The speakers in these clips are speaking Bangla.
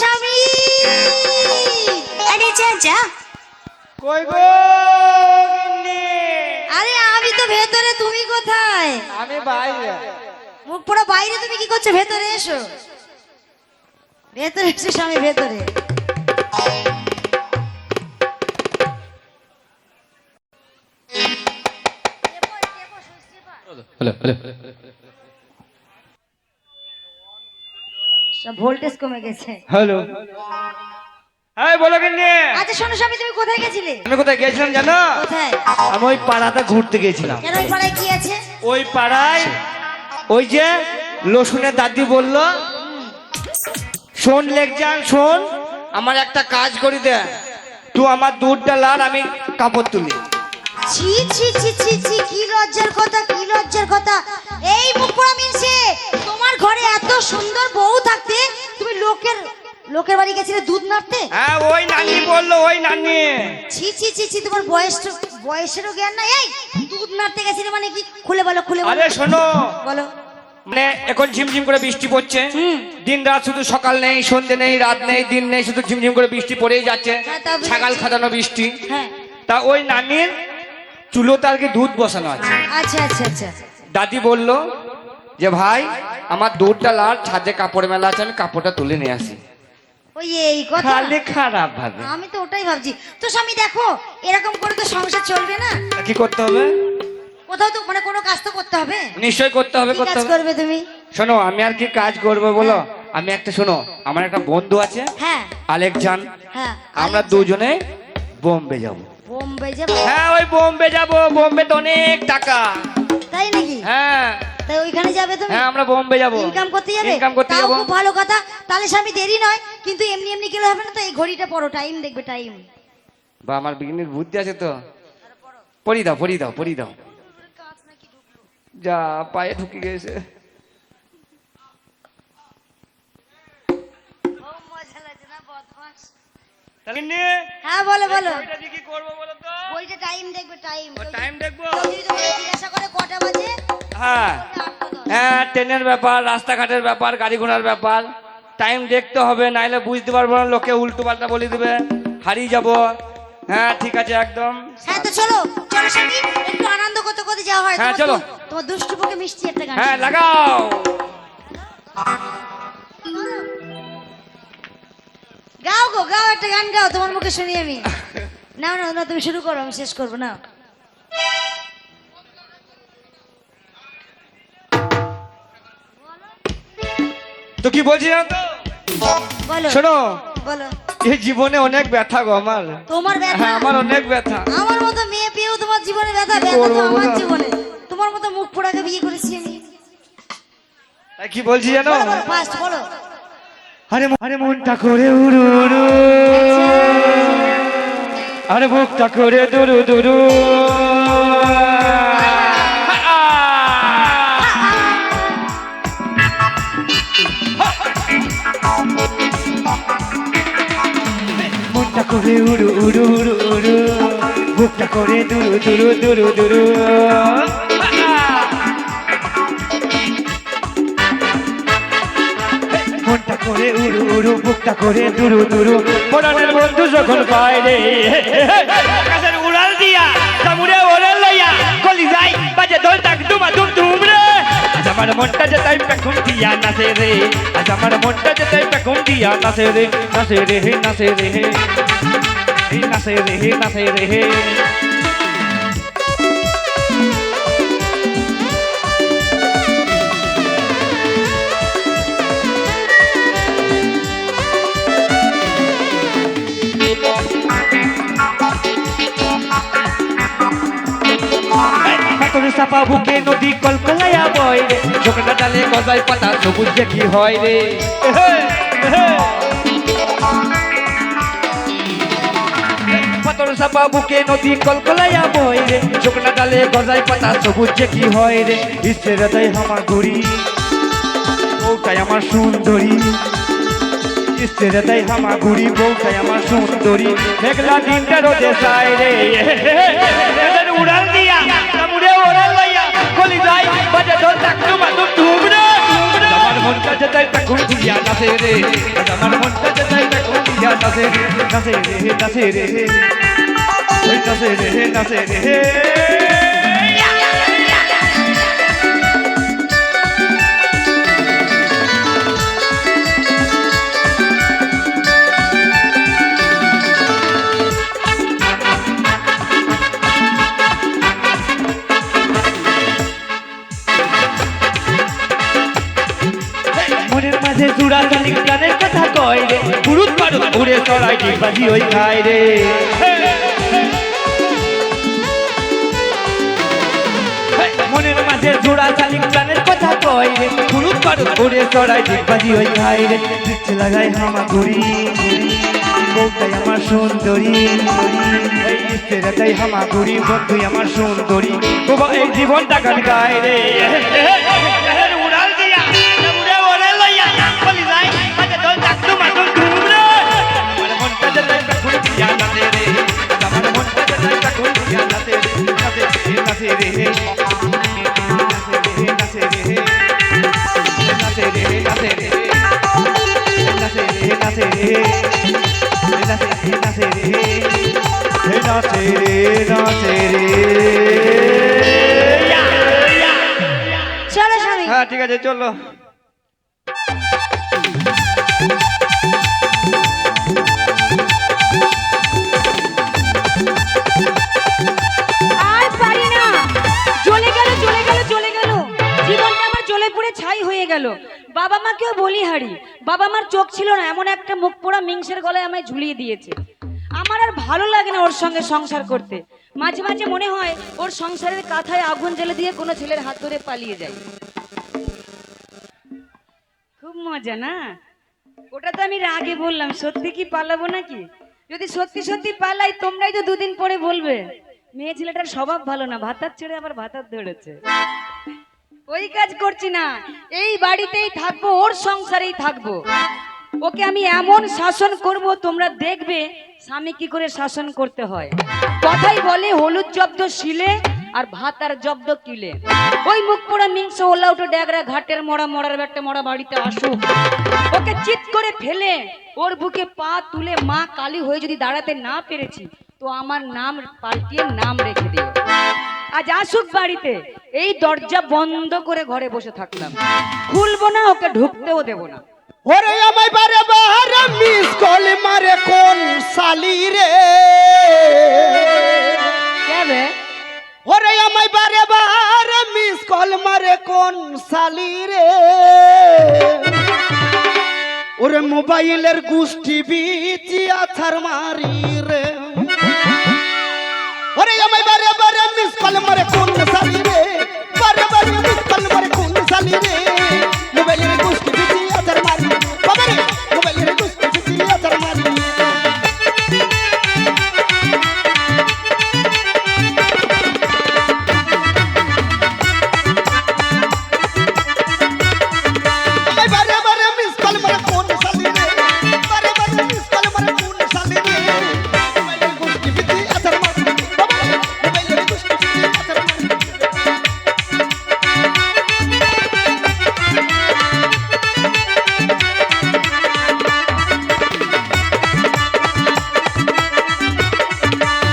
স্বামী আরে যা যা কই গো গিন্নি? আরে আমি তো ভেতরে, তুমি কোথায়? আমি বাইরে। মুখ পুরো বাইরে, তুমি কি করছো? ভেতরে এসো, ভেতরে এসো স্বামী, ভেতরে। ভোল্টেজ কমে গেছে। হ্যালো, হ্যাঁ বলো গিন্নি। আচ্ছা শোনো স্বামী, তুমি কোথায় গেছিলে? আমি কোথায় গেছিলাম জানো? কোথায়? আমি ওই পাড়াতে ঘুরতে গেছিলাম। কেন, ওই পাড়ায় কি আছে? ওই পাড়ায় ওই যে লসুনের দাদি বলল, শোন লেকজান শোন, আমার একটা কাজ করি দে, তুই আমার দুধটা লার, আমি কাপড় তুলি। ছি ছি ছি ছি ছি, কি লজ্জার কথা, কি লজ্জার কথা। এই মুখপোড়া মিনসে, তোমার ঘরে এত সুন্দর বউ থাকতে তুমি লোকের বাড়ি গেছিলে দুধ নাড়তে? হ্যাঁ ওই নানি বললো, ওই নানি। ছি ছি ছি ছি, তোমার বয়সেরও জ্ঞান নাই। এই দুধ নাড়তে গেছিলে মানে কি? খুলে বলো, খুলে বলো। আরে শোনো, বলো। মানে এখন ঝিমঝিম করে বৃষ্টি পড়ছে, দিন রাত, শুধু সকাল নেই সন্ধ্যে নেই রাত নেই দিন নেই, শুধু ঝিমঝিম করে বৃষ্টি পড়েই যাচ্ছে, হ্যাঁ, তা বুঝেছি। ছাগাল খাদানো বৃষ্টি। হ্যাঁ, তা ওই নানির চুলোতে আর কি দুধ বসানো আছে। আচ্ছা আচ্ছা আচ্ছা। দাদি বলল যে ভাই আমার দুধটা লাল, ছাদে কাপড় মেলা আছে, আমি কাপড়টা তুলে নিয়ে আসি। ওই এই কথা, খালি খারাপ ভাবে। আমি তো ওটাই ভাবছি। তো স্বামী দেখো, এরকম করে তো সংসার চলবে না। কি করতে হবে? কোথাও তো মানে কোনো কাজ তো করতে হবে। নিশ্চয় করতে হবে, কি করতে কাজ হবে। করবে তুমি? শোনো, আমি আর কি কাজ করবো বলো? আমি একটা, শোনো, আমার একটা বন্ধু আছে, হ্যাঁ আলেকজান, হ্যাঁ, আমরা দুজনে বোম্বে যাব। বোম্বে যাবো? হ্যাঁ ওই বোম্বে যাব, বোম্বে তো অনেক টাকা। তাই নাকি? হ্যাঁ তাই ওইখানে যাবে তুমি? হ্যাঁ আমরা বোম্বে যাব, ইনকাম করতে যাবে? ইনকাম করতে তাও যাব। খুব ভালো কথা। তাহলে স্বামী দেরি নয়, কিন্তু এমনি এমনি গেলে হবে না তো, এই ঘড়িটা পড়ো, টাইম দেখবে, টাইম। বা আমার বিজ্ঞানীর বুদ্ধি আছে তো, পড়ি দাও পড়ি দাও পড়ি দাও। যা পায়ে ঢুকে গেছে। হ্যাঁ বলো বলো। কি করবো বলো তো? ওইটা টাইম দেখবে, টাইম। টাইম দেখবো। যদি তোমাকে জিজ্ঞাসা করে কটা বাজে, হ্যাঁ হ্যাঁ, ট্রেনের ব্যাপার, রাস্তাঘাটের ব্যাপার, গাড়ি ঘোড়ার ব্যাপার, টাইম দেখতে হবে, নাইলে বুঝতে পারবো না, লোকে উল্টো পাল্টা বলে দিবে, হারিয়ে যাব। হ্যাঁ ঠিক আছে একদম। হ্যাঁ তো চলো চলো স্বামী, একটু আনন্দ করতে করতে যাওয়া হয়। হ্যাঁ, তোমার চলো। তোমার দুষ্টু পক্ষে মিষ্টি একটা গান। হ্যাঁ লাগাও। গাও গো, গাও একটা গান গাও, তোমার মুখে শুনি আমি। না না না, তুমি শুরু করো, আমি শেষ করবো না। তো কি বলছি না তো? বলো শোনো, বলো। এই জীবনে অনেক ব্যথা গো আমার। তোমার ব্যথা? হ্যাঁ আমার অনেক ব্যথা। আমার মতো মেয়ে পেয়েও তোমার জীবনে ব্যথা? ব্যথা তো করবো আমার না। জীবনে। তোমার মতো মুখ পোড়াকে বিয়ে করেছি আমি। তাই কি বলছি জানো? বলো বলো, ফার্স্ট বলো। আরে আরে মনটা করে উড়ু উড়ু, আরে বুকটা করে দুরু দুরু, মনটা করে উড়ু উড়ু উড়ু উড়ু, বুকটা করে দুরু দুরু দুরু দুরু, মনটা করে উড়ু উড়ু, বুকটা করে দুরু দুরু, পরাণের বন্ধু যখন পায় রে, আকাশের উড়াল দিয়া সামুরে ওরে লইয়া গলি যাই বাজে দোল তাক দুমা দুম দুম রে, আজ আমার মনটা যে তাই পেখুন দিয়া নাচে রে, আজ আমার মনটা যে তাই পেখুন দিয়া নাচে রে, নাচে রে হে নাচে রে হে, নাচে রে হে নাচে রে হে। চাপা বুকে নদী কলকলাইয়া বয় রে, ঝোঁকটা ডালে গজায় পাতা সবুজ যে কি হয় রে, পাতর চাপা বুকে নদী কলকলাইয়া বয় রে, ঝোঁকটা ডালে গজায় পাতা সবুজ যে কি হয় রে, ইচ্ছে হৃদয় আমার ঘুরি, বউটাই আমার সুন্দরী, ইচ্ছে হৃদয় আমার ঘুরি, বউটাই আমার সুন্দরী, মেঘলা দিনটা রোদে চায় রে, উড়াল দিয়া সামুরে ওরে লইয়া গলি যাই বাজে ঢোল তাক দুমা দুম দুম রে, আমার মনটা যে তাই পেখুন দিয়া নাচে রে, আমার মনটা যে নাচে রে নাচে রে নাচে রে ওই নাচে রে নাচে রে মনের মাঝে জুড়া জানি গানের কথা কয় রে পুরুত পারুত উড়ে চড়াই ডিগবাজি ওই খায় রে মনের মাঝে জোড়া জানি গানের কথা কয় রে পুরুত পারুত উড়ে চড়াই ডিগবাজি ওই খায় রে ইচ্ছে লাগাই হামা ঘুরি বউটাই আমার সুন্দরী এই ইচ্ছেটাই হামা ঘুরি বন্ধুই আমার সুন্দরী বাবা এই জীবনটা গান গায় রে উড়াল দিয়া উড়ে ওরে লইয়া বলি যাই মাঝে দল ডাকতু মাতু ঘুরে আমার মনটা যাইতা ঘুরে দিয়া নাচে রে আমার মনটা যাইতা ঘুরে দিয়া নাচে রে নাচে রে নাচে রে নাচে রে নাচে রে নাচে রে নাচে রে নাচে রে নাচে রে নাচে রে নাচে রে চলো স্বামী। হ্যাঁ ঠিক আছে চলো আর পারি না, জ্বলে গেল জ্বলে গেল জ্বলে গেল, জীবনটা আমার জ্বলে পুড়ে ছাই হয়ে গেল। বাবা মাকেও বলি হারি, বাবা মার চোখ ছিল না, এমন একটা মুখ পোড়া মিংসের গলায় আমায় ঝুলিয়ে দিয়েছে। আমার আর ভালো লাগে না ওর সঙ্গে সংসার করতে। মাঝে মাঝে মনে হয় ওর সংসারের কাঁথায় আগুন জ্বেলে দিয়ে কোনো ছেলের হাত ধরে পালিয়ে যায়। খুব মজা না? ওটা তো আমি রাগে বললাম, সত্যি কি পালাবো নাকি? যদি সত্যি সত্যি পালাই তোমরাই তো দুদিন পরে বলবে মেয়ে ছেলেটার স্বভাব ভালো না, ভাতার ছেড়ে আবার ভাতার ধরেছে। ওই কাজ করছি না, এই বাড়িতেই থাকবো, ওর সংসারেই থাকবো। ওকে আমি এমন শাসন করব তোমরা দেখবে স্বামী কি করে শাসন করতে হয়। কথাই বলে হলুদ জব্দ শিলে আর ভাতার জব্দ কিলে। ওই মুখ পোড়া মিংস ওলা উঠো ড্যাগরা ঘাটের মরা মরার ব্যাটে মরা বাড়িতে আসুক, ওকে চিৎ করে ফেলে ওর বুকে পা তুলে মা কালী হয়ে যদি দাঁড়াতে না পেরেছি তো আমার নাম পাল্টিয়ে নাম রেখে দিও। আজ আসুক বাড়িতে, এই দরজা বন্ধ করে ঘরে বসে থাকলাম, খুলবো না, ওকে ঢুকতেও দেবো না। ওরে আমায় বারে বারে মিস কল মারে কোন সালি রে, কেবে ওরে আমায় বারে বারে মিস কল মারে কোন সালি রে, ওরে মোবাইলের গুষ্টি বিচি আছার মারি রে, ওরে আমায় বারে বারে মিস কল মারে কোন সালি রে, বারে বারে মিস কল মারে কোন সালি রে, মোবাইলের গুষ্টি বিচি আছার মারি বাবা রে, মোবাইলের গুষ্টি বিচি আছার মারি। বারে বারে মিস কল মারে কোন সালি রে, বারে বারে মিস কল মারে কোন সালি রে, মোবাইলের গুষ্টি বিচি আছার মারি বাবা রে, মোবাইলের গুষ্টি বিচি আছার মারি।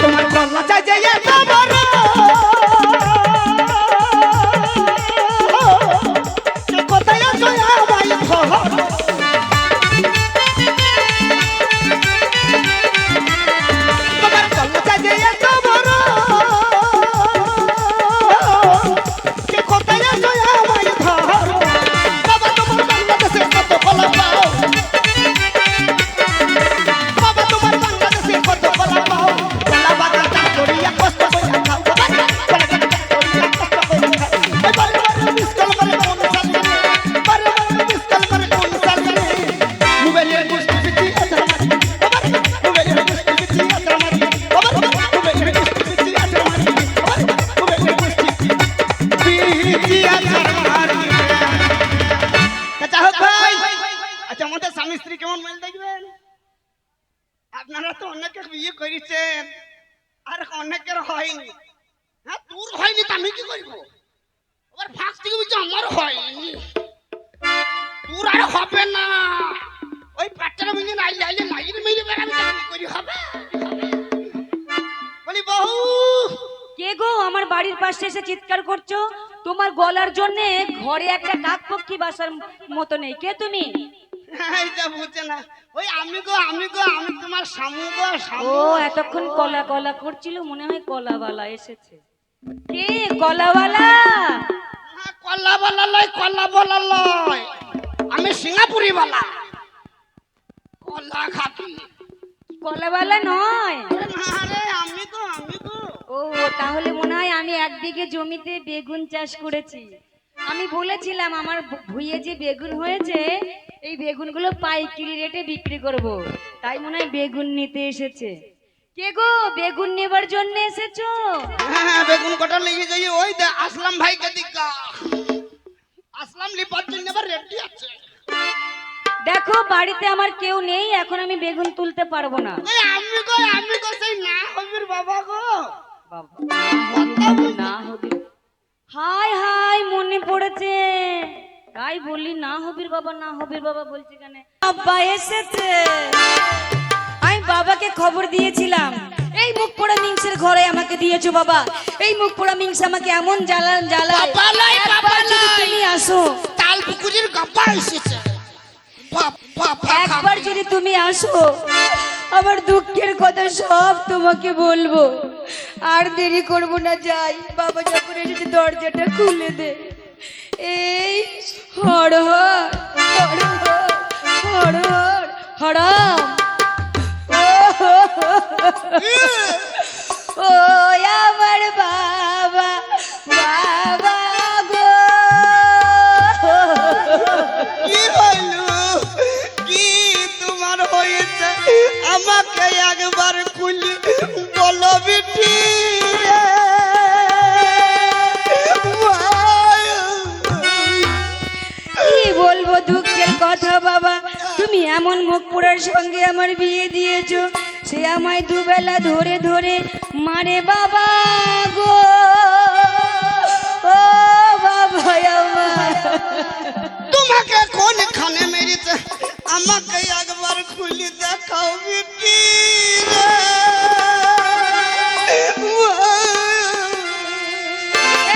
তোমার গলা চাই যে এত বড়, সে কোথায় আছো আমায় ধরো, তোমার গলা চাই যে এত বড়, সে কোথায় আছো আমায় ধরো, বাবা তোমার বাংলাদেশে কত কলা পাও, বাবা তোমার বাংলাদেশে কত কলা পাও, কলা বাগানটা করিয়া কষ্ট করিয়া খাও, বাবা কলা বাগানটা করিয়া কষ্ট করিয়া খাও। এই বারে বারে মিস কল মারে কোন সালি রে, বারে বারে মিস কল মারে কোন সালি রে, মোবাইলের গুষ্টি বিচি আছার মারি বাবা রে, মোবাইলের গুষ্টি বিচি আছার মারি বাবা রে, মোবাইলের গুষ্টি বিচি আছার মারি বাবা রে, মোবাইলের গুষ্টি বিচি আছার মারি। আচ্ছা হোক ভাই, আচ্ছা আমাদের স্বামী স্ত্রী কেমন মিল দেখবেন? আপনারা তো অনেকে বিয়ে করেছেন আর অনেকের হয়নি। হ্যাঁ তোর হয়নি তো আমি কি করব? আবার ফাঁক থেকে বলছি আমার হয়নি, তোর আর হবে না, ওই বাচ্চারা মিলে লাইলে লাইলে মেরে বেড়াবি তা কি করি হবে? বলি বহু কে গো আমার বাড়ির পাশে এসে চিৎকার করছো? তোমার গলার জন্য ঘরে একটা কাক পক্ষী বাসার মতো নেই। কে তুমি? এইটা বুঝছে না। ওই আমি তোমার শামু গো ও শামু। এতক্ষণ কলা কলা করছিল, মনে হয় কলাওয়ালা এসেছে। কে কলাওয়ালা? কলা বলা লয়, আমি সিঙ্গাপুরি বালা কলা খাতি। কলাওয়ালা নয়। না রে আমি গো ও তাহলে মনে হয় আমি 1 বিঘে জমিতে বেগুন চাষ করেছি। আমি বলেছিলাম আমার ভুঁইয়ে যে বেগুন হয়েছে এই বেগুনগুলো পাইকারি রেটে বিক্রি করব, তাই মনে হয় বেগুন নিতে এসেছে। কে গো বেগুন নেবার জন্য এসেছো? হ্যাঁ বেগুন কটা লেগে যাই। ওই দে আসলাম ভাইকে দিকা, আসলাম লিপার জন্য আবার রেডি আছে। দেখো বাড়িতে আমার কেউ নেই, এখন আমি বেগুন তুলতে পারবো না। ওই আমি গো সেই না হবির বাবা গো। না হবি, হাই হাই মনে পড়েছে, তাই বলি না হবির বাবা বলছি কেন? আব্বা এসেছে। আমি বাবাকে খবর দিয়েছিলাম এই মুখ পোড়া মিংসের ঘরে আমাকে দিয়েছো বাবা। এই মুখ পোড়া মিংস আমাকে এমন জ্বালায় বাবা যদি তুমি আসো, তাল পুকুরের গাপ্পা এসেছে। একবার যদি তুমি আসো আমার দুঃখের কথা সব তোমাকে বলবো। আর দেরি করব না, যাই। বাবা যখন এসেছে দরজাটা খুলে দে। এই হড় হড়ম ও আমার বাবা গো। কি হইলো কি তোমার হয়েছে আমাকে একবার খুলি বলো বিটি রে। কি বলবো দুঃখের কথা বাবা, তুমি এমন মুখ পোড়ার সঙ্গে আমার বিয়ে দিয়েছো, সে আমায় দুবেলা ধরে ধরে মারে বাবা গো। ও বাবা আমার, তোমাকে কোনখানে মেরেছে আমাকে একবার খুলি দেখাও বিটি রে।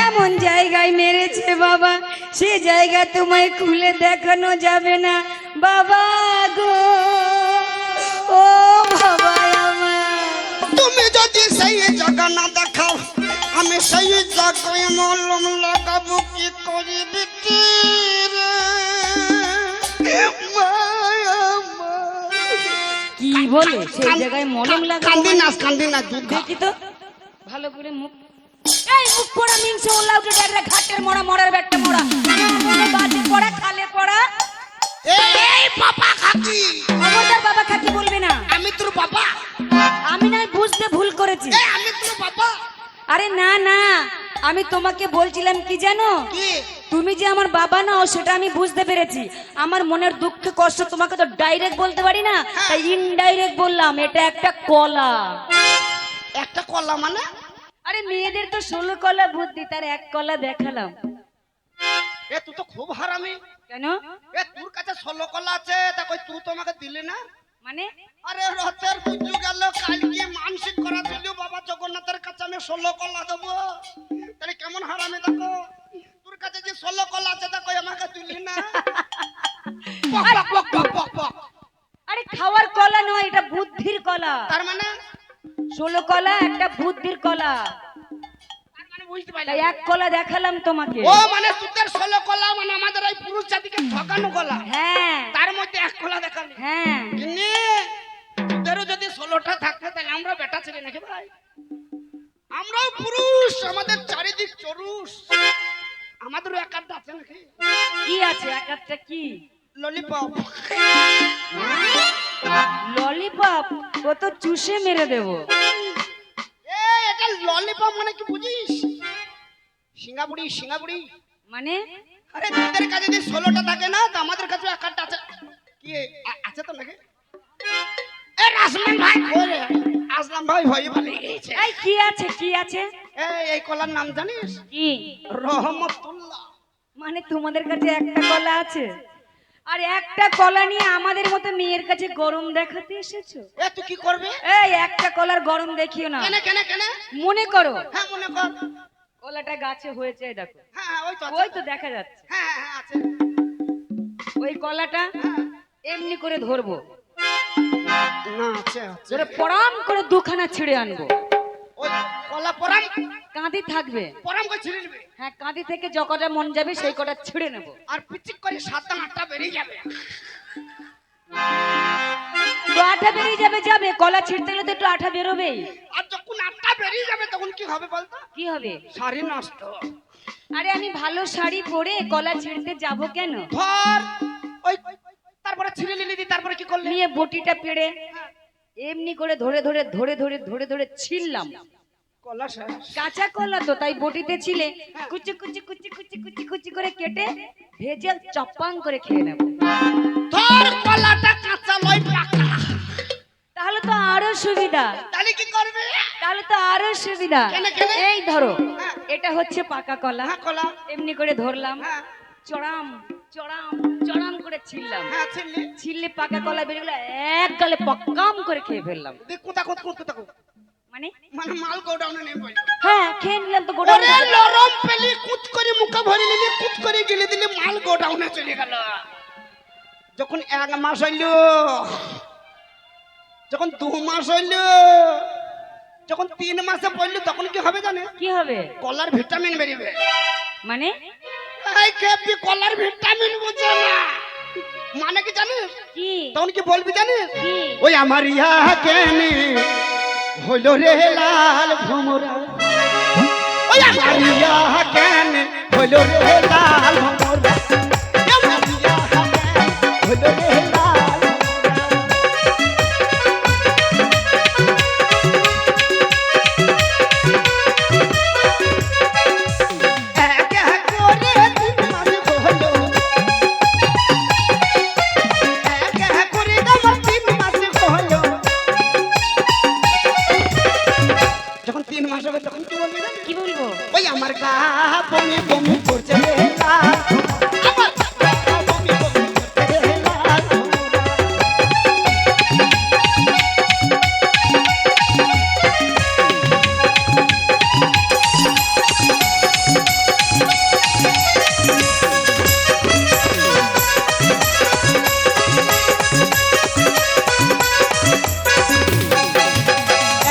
এমন জায়গায় মেরেছে বাবা, সে জায়গা তোমায় খুলে দেখানো যাবে না বাবা গো। ও বাবা আমার, তুমি যদি সেই জায়গা না দেখাও আমি সেই জায়গায় মলম লাগাবো কি করি বিটি রে। কি বলে সেই জায়গায় মলম লাগাবো? কান্দি না দুধ খা। দেখি তো ভালো করে মুখ। এই মুখ পোড়া মিংসে ওলা উঠে ডাকরে ঘাটের মোড়া মরার ব্যাটটা মোড়া বাজে পড়া খালে পড়া। এই বাবা খাকি, খবরদার বাবা খাকি বলবে না। আমি তোর বাবা। আমি না বুঝতে ভুল করেছি। আমি তোর বাবা। আরে না না, আমি তোমাকে বলছিলাম কি জানো, কি তুমি যে আমার বাবা নাও সেটা আমি বুঝতে পেরেছি। আমার মনের দুঃখ কষ্ট তোমাকে তো ডাইরেক্ট বলতে পারি না, তাই ইনডাইরেক্ট বললাম এটা একটা কলা। একটা কলা মানে? আরে মেয়েদের তো 16 কলা বুদ্ধি, তার 1 কলা দেখালাম। এ তুই তো খুব হারামি। কেন? এ তোর কাছে 16 কলা আছে তা কই তুই তো আমাকে দিলি না? মানে আরে রথের পুজো গেল কালকে মানসিক করা ছিল বাবা জগন্নাথের কাছে আমি 16 কলা দেবো। তাহলে কেমন হারামি দেখো, তোর কাছে যে 16 কলা আছে তা কই আমাকে দিলি না? পক পক পক পক পক। আরে খাওয়ার কলা নয়, এটা বুদ্ধির কলা। তার মানে 16 কলা একটা বুদ্ধির কলা, তার মানে বুঝতে পারলাম। তাই 1 কলা দেখালাম তোমাকে। ও মানে তোদের 16 কলা মানে আমাদের এই পুরুষ জাতিকে ঠকানো কলা। হ্যাঁ তার মধ্যে 1 কলা দেখালি। হ্যাঁ, কিনে তোদেরও যদি 16টা থাকতে তাহলে আমরা বেটা ছেলে নাকি ভাই? আমরাও পুরুষ, আমাদের চারিদিক চরুষ, আমাদেরও এক আধটা আছে নাকি? কি আছে এক একটা? কি ললিপপ। ললিপপ? ও তো চুষে মেরে দেবো। এটা ললিপপ মানে কি বুঝিস? সিঙ্গাপুরি। মানে আরে তোদের কাছে যদি 16টা থাকে না তো আমাদের কাছে এক আধটা আছে। কি আছে তো নাকি? এ রাসমান ভাই কই? আসলাম ভাই ভয় পালিয়ে গেছে। এই কি আছে কি আছে? এই কলার নাম জানিস? কি রহমতুল্লাহ। মানে তোমাদের কাছে একটা কলা আছে? আর একটা কলা নিয়ে আমাদের মতো মেয়ের কাছে গরম দেখাতে এসেছো? এ তুই কি করবে? এই একটা কলার গরম দেখিও না। কেন কেন কেন? মনে করো হ্যাঁ মনে কর। কলাটা গাছে হয়েছে, এই দেখো, হ্যাঁ হ্যাঁ, ওই তো আছে। ওই তো দেখা যাচ্ছে। হ্যাঁ হ্যাঁ হ্যাঁ, আছে। ওই কলাটা এমনি করে ধরবো, না আছে আছে। ধরে পরাম করে দুখানা ছিঁড়ে আনবো। ওই কলা পরাম কাঁদি থাকবে, পরাম করে ছিঁড়ে নেবে। হ্যাঁ কাঁদি থেকে যে কটা মন যাবে সেই কটা ছিঁড়ে নেব। আর পিচিক করে 7টা 8টা বেরিয়ে যাবে। তো আঠা বেরিয়ে যাবে, যাবে কলা ছিঁড়তে গেলে তো একটু আঠা বেরোবেই। আর যখন 8টা বেরিয়ে যাবে তখন কি হবে বলতো? কি হবে? শাড়ি নষ্ট। আরে আমি ভালো শাড়ি পরে কলা ছিঁড়তে যাব কেন? ধর ওই তারপরে ছিঁড়ে নিলি দি, তারপরে কি করলি? নিয়ে বটিটা পেড়ে এমনি করে ধরে ধরে ধরে ধরে ধরে ধরে ছিললাম। কলা শেষ। কাঁচা কলা তো, তাই বটিতে ছিলে কুচি কুচি কুচি কুচি কুচি কুচি করে কেটে ভেজে চপ্পাং করে খেয়ে নেব। ধর কলাটা কাঁচা লয় পাকা। তাহলে তো আরো সুবিধা। তাহলে কি করবে? তাহলে তো আরো সুবিধা। কেন, কেন? এই ধরো, হ্যাঁ। এটা হচ্ছে পাকা কলা, হ্যাঁ কলা। এমনি করে ধরলাম, হ্যাঁ চড়াম চড়াম চড়াম করে ছিললাম। হ্যাঁ ছিড়লি। ছিললে পাকা কলা বেরিয়ে গেলে এক গালে পক্কাম করে খেয়ে ফেললাম। দেখ কোথা কোথা কোথা কোথা। মানে মানে মাল গোডাউনে নেই বল। হ্যাঁ খেয়ে নিলাম তো গোটা। ওরে নরম পেলি কুচ করে মুখে ভরে নিলি, কুচ করে গিলে দিলি, মাল গোডাউনে চলে গেল। যখন 1 মাস হইল, যখন 2 মাস হইল, যখন 3 মাসে পড়ল, তখন কি হবে জানে? কি হবে? কলার ভিটামিন বেরিবে। মানে এই খেপি কলার ভিটামিন বুঝে না মানে কি জানিস? কি? তখন কি বলবি জানিস? কি? ওই আমার ইয়া কেনে হইল রে লাল ভ্রমরা, ওই আমার ইয়া কেনে হইল রে লাল ভ্রমরা, আমার ইয়া কেনে হইল রে লাল এক এক করে 3 মাস হলো, এক এক করে আমার 3 মাস হলো। যখন 3 মাস হবে তখন কি বলবি জানিস? কি বলবো? ওই আমার গা বমি বমি করছে রে লাল, আমার গা বমি বমি করছে রে লাল।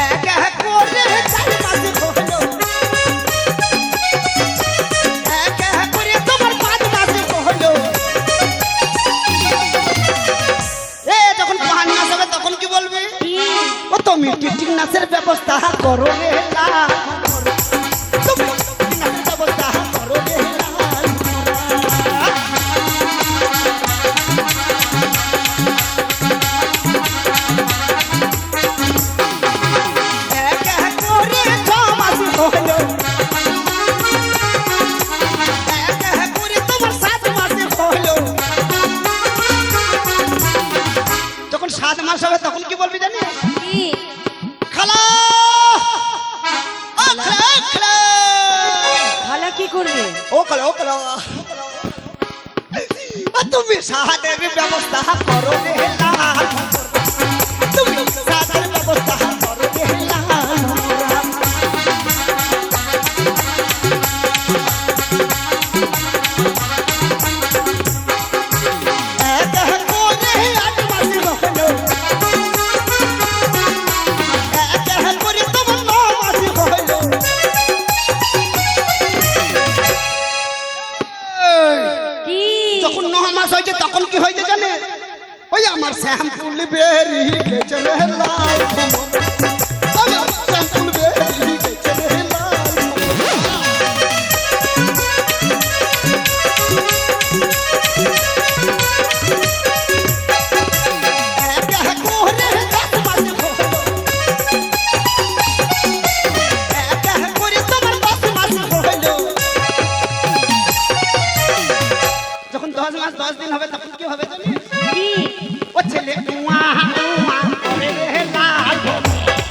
এক এক করে 4 মাস হলো, এক এক করে তোমার 5 মাস হলো। এ যখন 5 মাস হবে তখন কি বলবি? কি? ও তুমি কীটনাশকের ব্যবস্থা করো রে লাল, তুমি কীটনাশকের ব্যবস্থা করো রে লাল। এক এক করে 6 মাস হলো, এক এক করে তোমার 7 মাস হলো। যখন 7 মাস হবে তখন কি বলবি জানিস? কি? খালা ও খালা খালা খালা কি করবে? ও খালা ও খালা, তুমি সাহায্যের ব্যবস্থা করো রে লাল, তুমি সাহায্যের ব্যবস্থা করো রে লাল। এক এক করে 8 মাস হলো, এক এক করে তোমার 9 মাস হলো। কি? যখন 9 মাস হয়েছে তখন কি হয়েছে জানে? ওই আমার শ্যাম্পুল বেরিয়ে গেছে রে লাল ভ্রমরা, ওই আমার শ্যাম্পুল বেরিয়ে গেছে রে লাল ভ্রমরা। এক এক করে 10 মাস হলো, এক এক করে তোমার 10 মাস হলো। যখন 10 মাস 10 দিন হবে তখন কি হবে জানিস? কি? ও ছেলে উয়া উয়া করে রে লাল ভ্রমরা,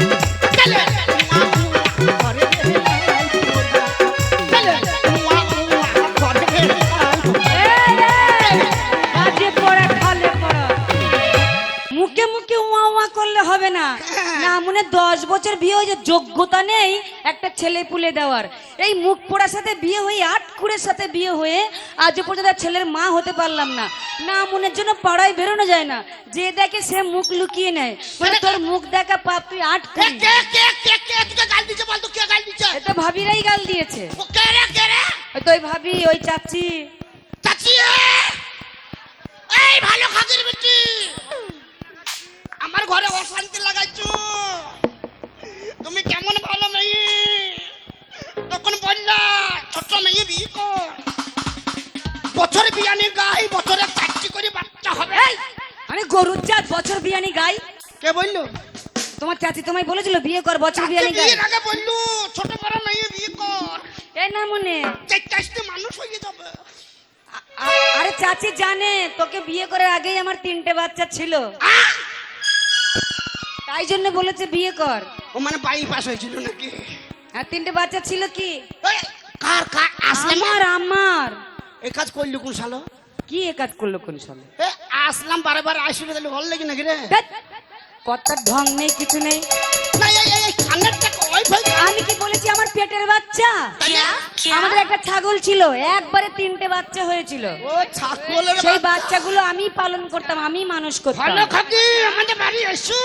ওয়া করলে হবে না। না মনে 10 বছর বিয়ে হয়েছে, যোগ্যতা নেই একটা ছেলে পুলে দেওয়ার। এই মুখ পোড়ার সাথে বিয়ে হয়ে, 8 খুঁড়ের সাথে বিয়ে হয়ে আজ পর্যন্ত ছেলের মা হতে পারলাম না। না মনের জন্য পাড়ায় বেরোনো যায় না, যে দেখে সে মুখ লুকিয়ে নেয়, বলে তোর মুখ দেখা পাপ, তুই 8 খুঁড়ি। এটা ভাবিরাই গাল দিয়েছে। ওই তো ওই ভাবি, ওই চাচি। আমার ঘরে অশান্তি লাগাইছো তুমি, কেমন ভালো মেয়ে, তখন বললা ছোট মেয়ে বিয়ে কর, বছর বিয়ানি গাই, বছরে 4টি করে বাচ্চা হবে। আমি গরুর জাত, বছর বিয়ানি গাই? কে বললো? তোমার চাচি তোমায় বলেছিল বিয়ে কর, বছর বিয়ানি গাই? বিয়ের আগে বললো ছোট বড় মেয়ে বিয়ে কর, এই না মনে 4টা মানুষ হয়ে যাবে। আরে চাচি জানে তোকে বিয়ে করার আগেই আমার 3টে বাচ্চা ছিল, তাই জন্য বলেছে বিয়ে কর। ও মানে বাইপাস হয়েছিল নাকি? আর 3টে বাচ্চা ছিল কি? এই, কার কার আসলাম? আমার এই কাজ করলি কোন শালো? কি এ কাজ করলো কোন সালে? আসলাম বারে বারে আসলে তাহলে ভালো লাগে নাকি রে? কথার ঢং নেই, কিছু নেই। না এই কান্নারটা ওই ভাই, আমি কি বলেছি আমার পেটের বাচ্চা? আমাদের একটা ছাগল ছিল, একবারে 3টে বাচ্চা হয়েছিল। ও ছাগলের সেই বাচ্চাগুলো আমি পালন করতাম, আমি মানুষ করতাম। ভালো খাকি আমাদের বাড়ি এসো।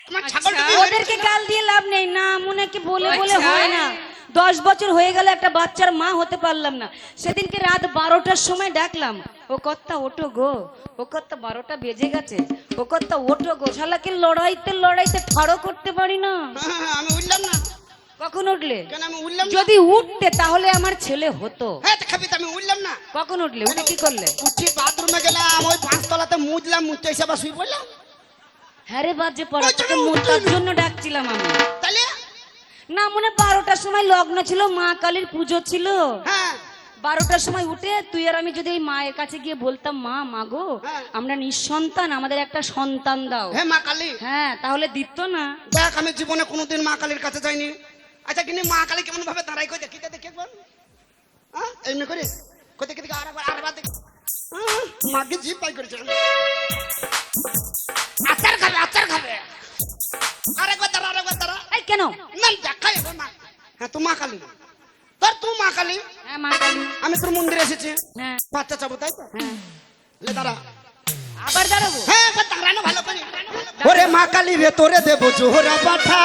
আমার ছাগলটা ওদেরকে গাল দিয়ে লাভ নেই, না মনে কি বলে বলে হয় না। 10 বছর হয়ে গেল একটা বাচ্চার মা হতে পারলাম না। সেদিনকে রাত 12টার সময় ডাকলাম, ও কর্তা ওঠো গো, ও কর্তা 12টা বেজে গেছে, ও কর্তা ওঠো গো। শালাকে লড়াইতে লড়াইতে ঠাড়ো করতে পারি না। আমি উঠলাম না। কখন উঠলে? কেন আমি উঠলাম না? যদি উঠতে তাহলে আমার ছেলে হতো। হ্যাঁ খাবি, আমি উঠলাম না। কখন উঠলে? উঠে কি করলে? উঠি বাথরুমে গেলাম, ওই 5 তলাতে মুজলাম, মুজতে এসে আবার শুই পড়লাম। হ্যাঁ রে বাজে পড়া, তোকে মোটার জন্য ডাকছিলাম আমি। তাহলে না মনে 12টার সময় লগ্ন ছিল, মা কালীর পুজো ছিল। হ্যাঁ 12টার সময় উঠে তুই আর আমি যদি এই মায়ের কাছে গিয়ে বলতাম, মা মাগো আমরা নিঃসন্তান, আমাদের একটা সন্তান দাও, হ্যাঁ মা কালী, হ্যাঁ তাহলে দিত না। দেখ আমি জীবনে কোনোদিন মা কালীর কাছে যাইনি। আচ্ছা কিন্তু মা কালী কেমন ভাবে দাঁড়াই কই দেখি দেখি একবার, হ্যাঁ এমনি করে কই দেখি দেখি আরেকবার দেখি, মাকে জিভ পাই করেছে, আচার খাবে আরেকবার দাঁড়া এই কেন? না দেখাই মা, হ্যাঁ তো মা কালী, তোর তুই মা কালী, হ্যাঁ মা কালী, আমি তোর মন্দিরে এসেছি, হ্যাঁ বাচ্চা চাবো তাই তো, হ্যাঁ লে দাঁড়া, আবার দাঁড়াবো? হ্যাঁ একবার দাঁড়ানো ভালো করে। ওরে মা কালী রে তোরে দেবো জোহরা পাঠা,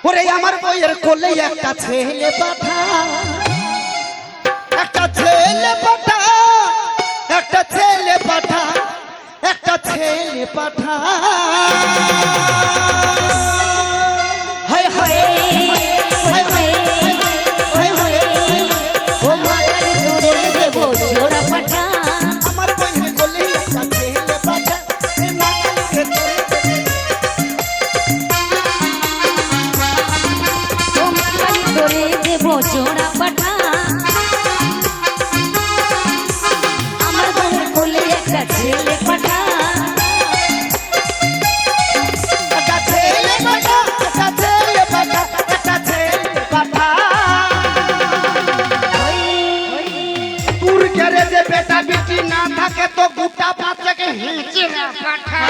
ওরে আমার বইয়ের কোলে একটা ছেলে পাঠা, একটা ছেলে পাঠা, একটা ছেলে পাঠা, একটা ছেলে পাঠা। হায় হায় হায় হায় হায় হায়, ও মা কালী তোরে দেবো জোড়া পাঠা, আমার বইয়ের কোলে একটা ছেলে পাঠা, এ মা কালী রে তোরে ও মা কালী তোরে দেবো জোড়া পাঠা, আমার বউয়ের কোলে একটা ছেলে পাঠা। একটা ছেলে পাঠা, একটা ছেলে পাঠা, একটা ছেলে পাঠা। তোর ঘরে যে বেটা বেটি না থাকে তো গোটা পাত্রকে হেঁচে না পাঠা।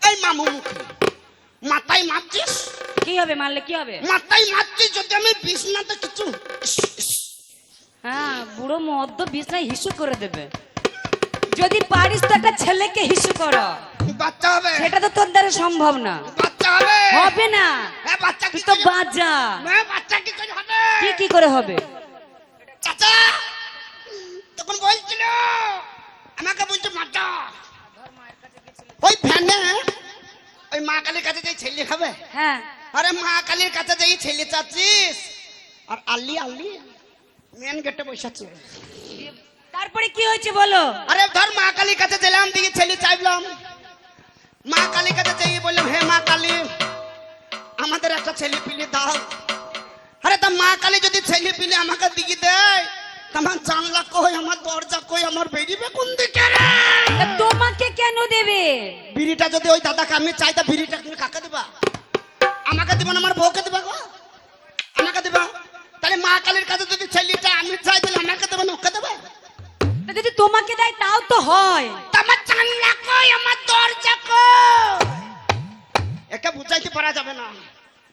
এই মামু মাথায় মারছিস, কি হবে? মারলে কি হবে? মাথায় মারছিস, যদি আমি বিছনাতে কিছু হ্যাঁ বুড়ো মদ্য বিছনায় হিসু করে দেবে। যদি পারিস তো একটা ছেলেকে হিসু করো, বাচ্চা হবে, সেটা তো তোর দ্বারা সম্ভব না। বাচ্চা হবে, হবে না, হ্যাঁ বাচ্চা তুই কি তো করে- বাজা। হ্যাঁ বাচ্চা কি করে হবে? কি করে হবে? চাচা তখন বলছিল আমাকে বলছে মাটা, ওই ফ্যানে ওই মা কালীর কাছে যাই ছেলে খাবে, হ্যাঁ আরে মা কালীর কাছে যাই ছেলে চাচ্ছিস, আর আল্লি আল্লি মেন গেটে বসেছে। তারপরে কি হয়েছে বলো? আরে ধর মা কালীর কাছে গেলাম, দিকে ছেলে চাইলাম, মা কালীর কাছে যাই বললাম হে মা কালী আমাদের একটা ছেলে পিলে দাও। আরে তা মা কালী যদি ছেলে পিলে আমাকে দিকে দেয়, আমার জানলা কই, আমার দরজা কই, আমার বেরিবে কোন দিকে রে? তা তোমাকে কেন দেবে? বিড়িটা যদি ওই দাদাকে আমি চাই, তা বিড়িটা তুমি কাকে দিবা? আমাকে দিবা না আমার বউকে দিবা গো? আমাকে দিবা। তাহলে মা কালীর কাছে যদি ছেলেটা আমি চাই, তাহলে আমাকে দেবে না ওকে দেবে? তা যদি তোমাকে দেয় তাও তো হয়। আমার জানলা কই, আমার দরজা কই? একে বুঝাইতে পারা যাবে না।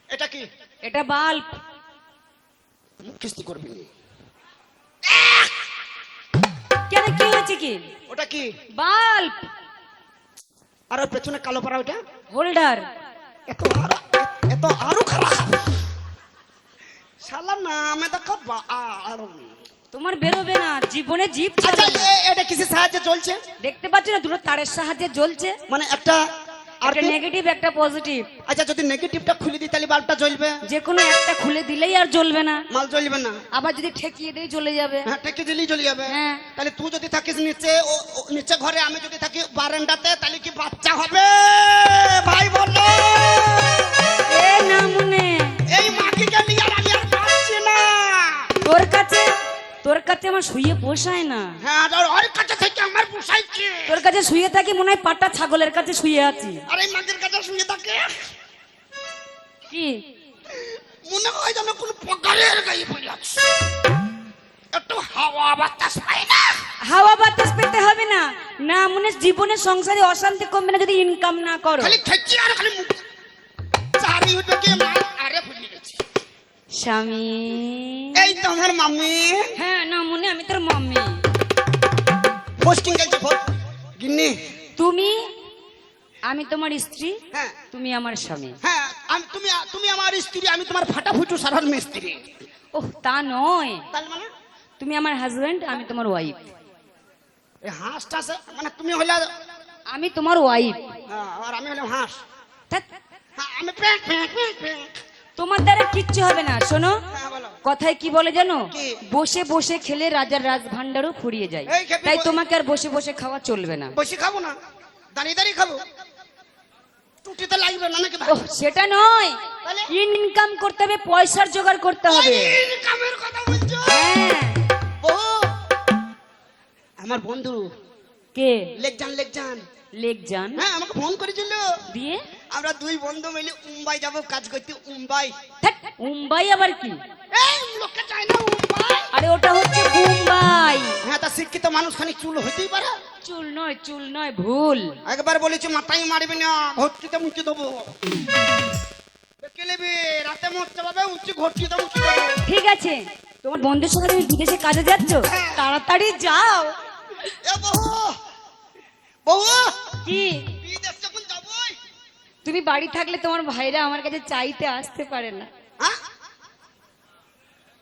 এটা কি? এটা বাল্ব। মুখ কিস্তি করবি নি। কেন, কি হয়েছে কি? ওটা কি? বাল্ব। আর ওর পেছনে কালো পাড়া ওটা হোল্ডার। এত আরো খারাপ শালা নামে দেখো তোমার বেরোবে না জীবনে, জিভ আচ্ছা ছাড়বে না। এটা কিসের সাহায্যে চলছে? দেখতে পাচ্ছ না দুটো তারের সাহায্যে জ্বলছে। মানে একটা আর একটা নেগেটিভ একটা পজিটিভ। আচ্ছা যদি নেগেটিভটা খুলে দিই তাহলে বাল্বটা জ্বলবে, যে কোনো একটা খুলে দিলেই আর জ্বলবে না। মাল জ্বলবে না। আবার যদি ঠেকিয়ে দেই জ্বলে যাবে। হ্যাঁ ঠেকে দিলেই জ্বলে যাবে। হ্যাঁ। তাহলে তুই যদি থাকিস নিচে নিচে ঘরে, আমি যদি থাকি বারান্দাতে, তাহলে কি বাচ্চা হবে? ভাই বলো। এ না মনে, এই মাটিকে নিয়ে আর আমি আর পাচ্ছি না। তোর কাছে আমার শুয়ে পোষায় না। হ্যাঁ আর ওর কাছে থেকে আমার পোষাইছে। তোর কাছে শুয়ে থাকি মনে হয় পাটা ছাগলের কাছে শুয়ে আছি। আর এই মাটির কাছে শুয়ে থাকে কি মনে হয় যেন কোন পকারের গায়ে পড়ে আছে। একটু হাওয়া বাতাস পাই না। হাওয়া বাতাস পেতে হবে না। না মনে জীবনে সংসারে অশান্তি কমবে না যদি ইনকাম না করো। খালি খেচি আর খালি মুখ চারি উঠবে কি মা আরে ভুলে গেছি। স্বামী। এই তো আমার মাম্মি। হ্যাঁ না মনে, আমি তোর মাম্মি। পোস্টিং গেছে ভোট গিন্নি। তুমি, আমি তোমার স্ত্রী, হ্যাঁ তুমি আমার স্বামী। হ্যাঁ তুমি আমার স্ত্রী, আমি তোমার ফাটাফুটু সারার মিস্ত্রি। ওহ তা নয়, তার মানে তুমি আমার হাজবেন্ড, আমি তোমার ওয়াইফ। এই হাঁসটা মানে তুমি হলে আমি তোমার ওয়াইফ। আর আমি হলাম হাঁস। হ্যাঁ, আমি প্যাঁক প্যাঁক প্যাঁক প্যাঁক। তোমার দ্বারা কিচ্ছু হবে না। শোনো হ্যাঁ বলো। কথায় কি বলে জানো, কি? বসে বসে খেলে রাজার রাজ ভান্ডারও ফুরিয়ে যায়। এই খেপি তাই বল- তোমাকে আর বসে বসে খাওয়া চলবে না। বসে খাবো না, দাঁড়িয়ে দাঁড়িয়ে খাবো। টুটিতে লাগবে না নাকি? ওহ সেটা নয়, তাহলে? ইনকাম করতে হবে, পয়সার জোগাড় করতে হবে। ইনকামের কথা বলছো? হ্যাঁ। ও আমার বন্ধু কে? লেকজান লেকজান। লেক যান। হ্যাঁ আমাকে ফোন করেছিল। দিয়ে আমরা দুই বন্ধু মিলে মুম্বাই যাব কাজ করতে। মুম্বাই। ধ্যাৎ, মুম্বাই আবার কি? এই লোককে চাই না মুম্বাই। আরে ওটা হচ্ছে মুম্বাই। হ্যাঁ তা শিক্ষিত মানুষ খানিক চুল হতেই পারে। চুল নয় ভুল। একবার বলেছি মাথায় মারবি না, ঘটটিতে মুচি দেবো। কেলেবি রাতে মরতে পাবে, উঁচু ঘটটিতে মুচি দেবো। ঠিক আছে, তোমার বন্ধুর সঙ্গে তুমি বিদেশে কাজে যাচ্ছ, তাড়াতাড়ি যাও। এ বহু বহু কি বিদেশ যখন যাবই। তুমি বাড়ি থাকলে তোমার ভাইরা আমার কাছে চাইতে আসতে পারে না। হ্যাঁ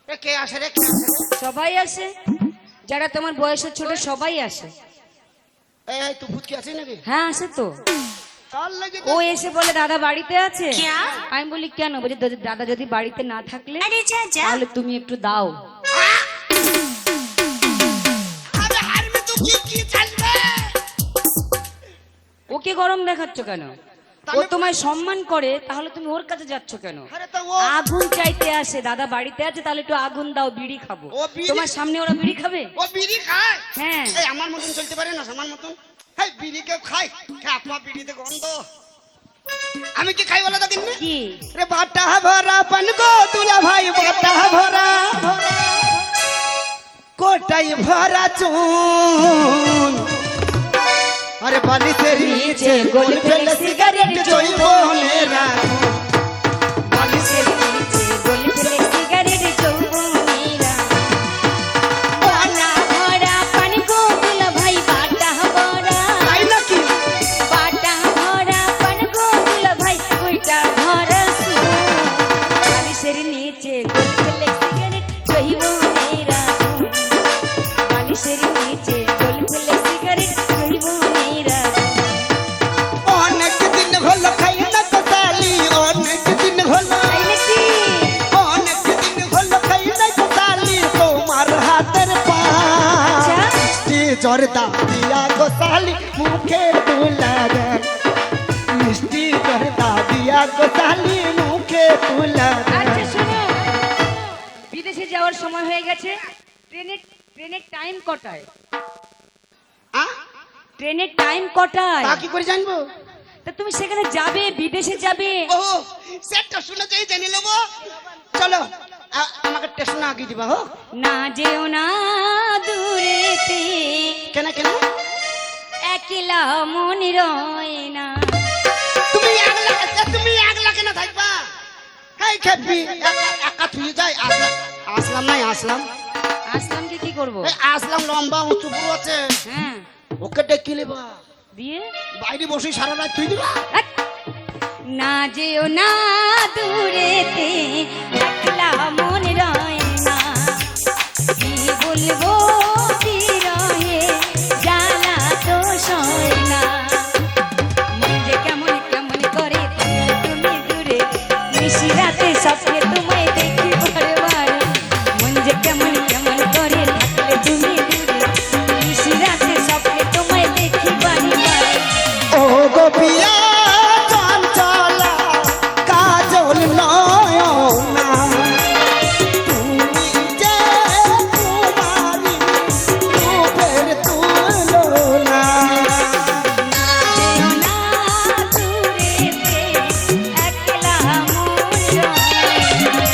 এ কে আসে রে, কে আসে রে? সবাই আসে, যারা তোমার বয়সের ছোট সবাই আসে। এই তুই ফুচকি আছিস নাকি? হ্যাঁ আসে তো। কাল লাগে ও এসে বলে দাদা বাড়িতে আছে। আমি বলি কেন? বলছি দাদা যদি বাড়িতে না থাকলে তাহলে তুমি একটু দাও। আরে হারবে তুই কি জানবে? ওকে গরম দেখাচ্ছ কেন? ও তোমায় সম্মান করে, তাহলে তুমি ওর কাছে যাচ্ছ কেন? আরে তো ও আগুন চাইতে আসে, দাদা বাড়িতে আছে তাহলে একটু আগুন দাও, বিড়ি খাবো। ও বিড়ি- তোমার সামনে ওরা বিড়ি খাবে? ও বিড়ি খায়। হ্যাঁ। এই আমার মতন চলতে পারে না, আমার মতন। হেই বিড়ি কেউ খায়? খাপা বিড়িতে গন্ধ। আমি কি খাই বলো তো দিন? কি রে বাটা ভরা পান গো দুলা ভাই, বাটা ভরা কোটাই ভরা চুন। আরে বালিশের নিচে গোল ফেলে সিগারেট জৈবনেরা। বালিশের নিচে গোল ফেলে সিগারেট যৌবনেরা। বাটা ভরা পান গো দুলা ভাই, বাটা ভরা। তাই নাকি? বাটা ভরা পান গো দুলা ভাই, ওইটা ভরা সুন। বালিশের নিচে গোল ফেলে সিগারেট যৌবনেরা। বালিশের নিচে গোল ফেলে সিগারেট যৌবনেরা। অনেক দিন হলো খাই না তো তালি, অনেক দিন হলো, তাই নাকি? অনেক দিন হলো খাই না তো তালি তোমার হাতের পাঁচ। আচ্ছা। মিষ্টি জর্দা দিয়া গো সালি মুখে তুলা দেন। মিষ্টি জর্দা দিয়া গো সালি মুখে তুলা আচ্ছা দেন। শোনো, বিদেশে যাওয়ার সময় হয়ে গেছে। ট্রেনের টাইম কটায়? ট্রেনের টাইম কটায়? তা কি করে জানবো? তা তুমি সেখানে যাবে, বিদেশে যাবে। ও সেটা শুনে যাই জেনে নেবো। চলো আমাকে স্টেশনে আগে দিবা হোক। না যেও না দূরেতে, কেন কেন? একলা মন রয় না। তুমি একলা কেন থাকবা? এই খেপি একা তুই যাই। আসলাম নাই আসলাম। আসলামকে কি করব? এই আসলাম লম্বা উঁচু পুরো আছে, হ্যাঁ ওকে ডেকে নেবা। দিয়ে বাইরে বসে সারা রাত তুই দিবা। আক! না যেও না দূরেতে, একলা মন রয় না। কি বলবো বিরহে, জ্বালা তো সয় না। মন যে কেমন কেমন করে থাকলে তুমি দূরে, নিশি রাতে স্বপ্নে তোমায় দেখি বারবার। মন যে কেমন কেমন করে থাকলে তুমি দূরে, নিশি রাতে স্বপ্নে তোমায় দেখি বারবার। ও গোপিয়া চঞ্চলা কাজল নয়না, তুমি যে কুমারী রূপের তুলনা। যেও না দূরেতে, একলা মন রয় না।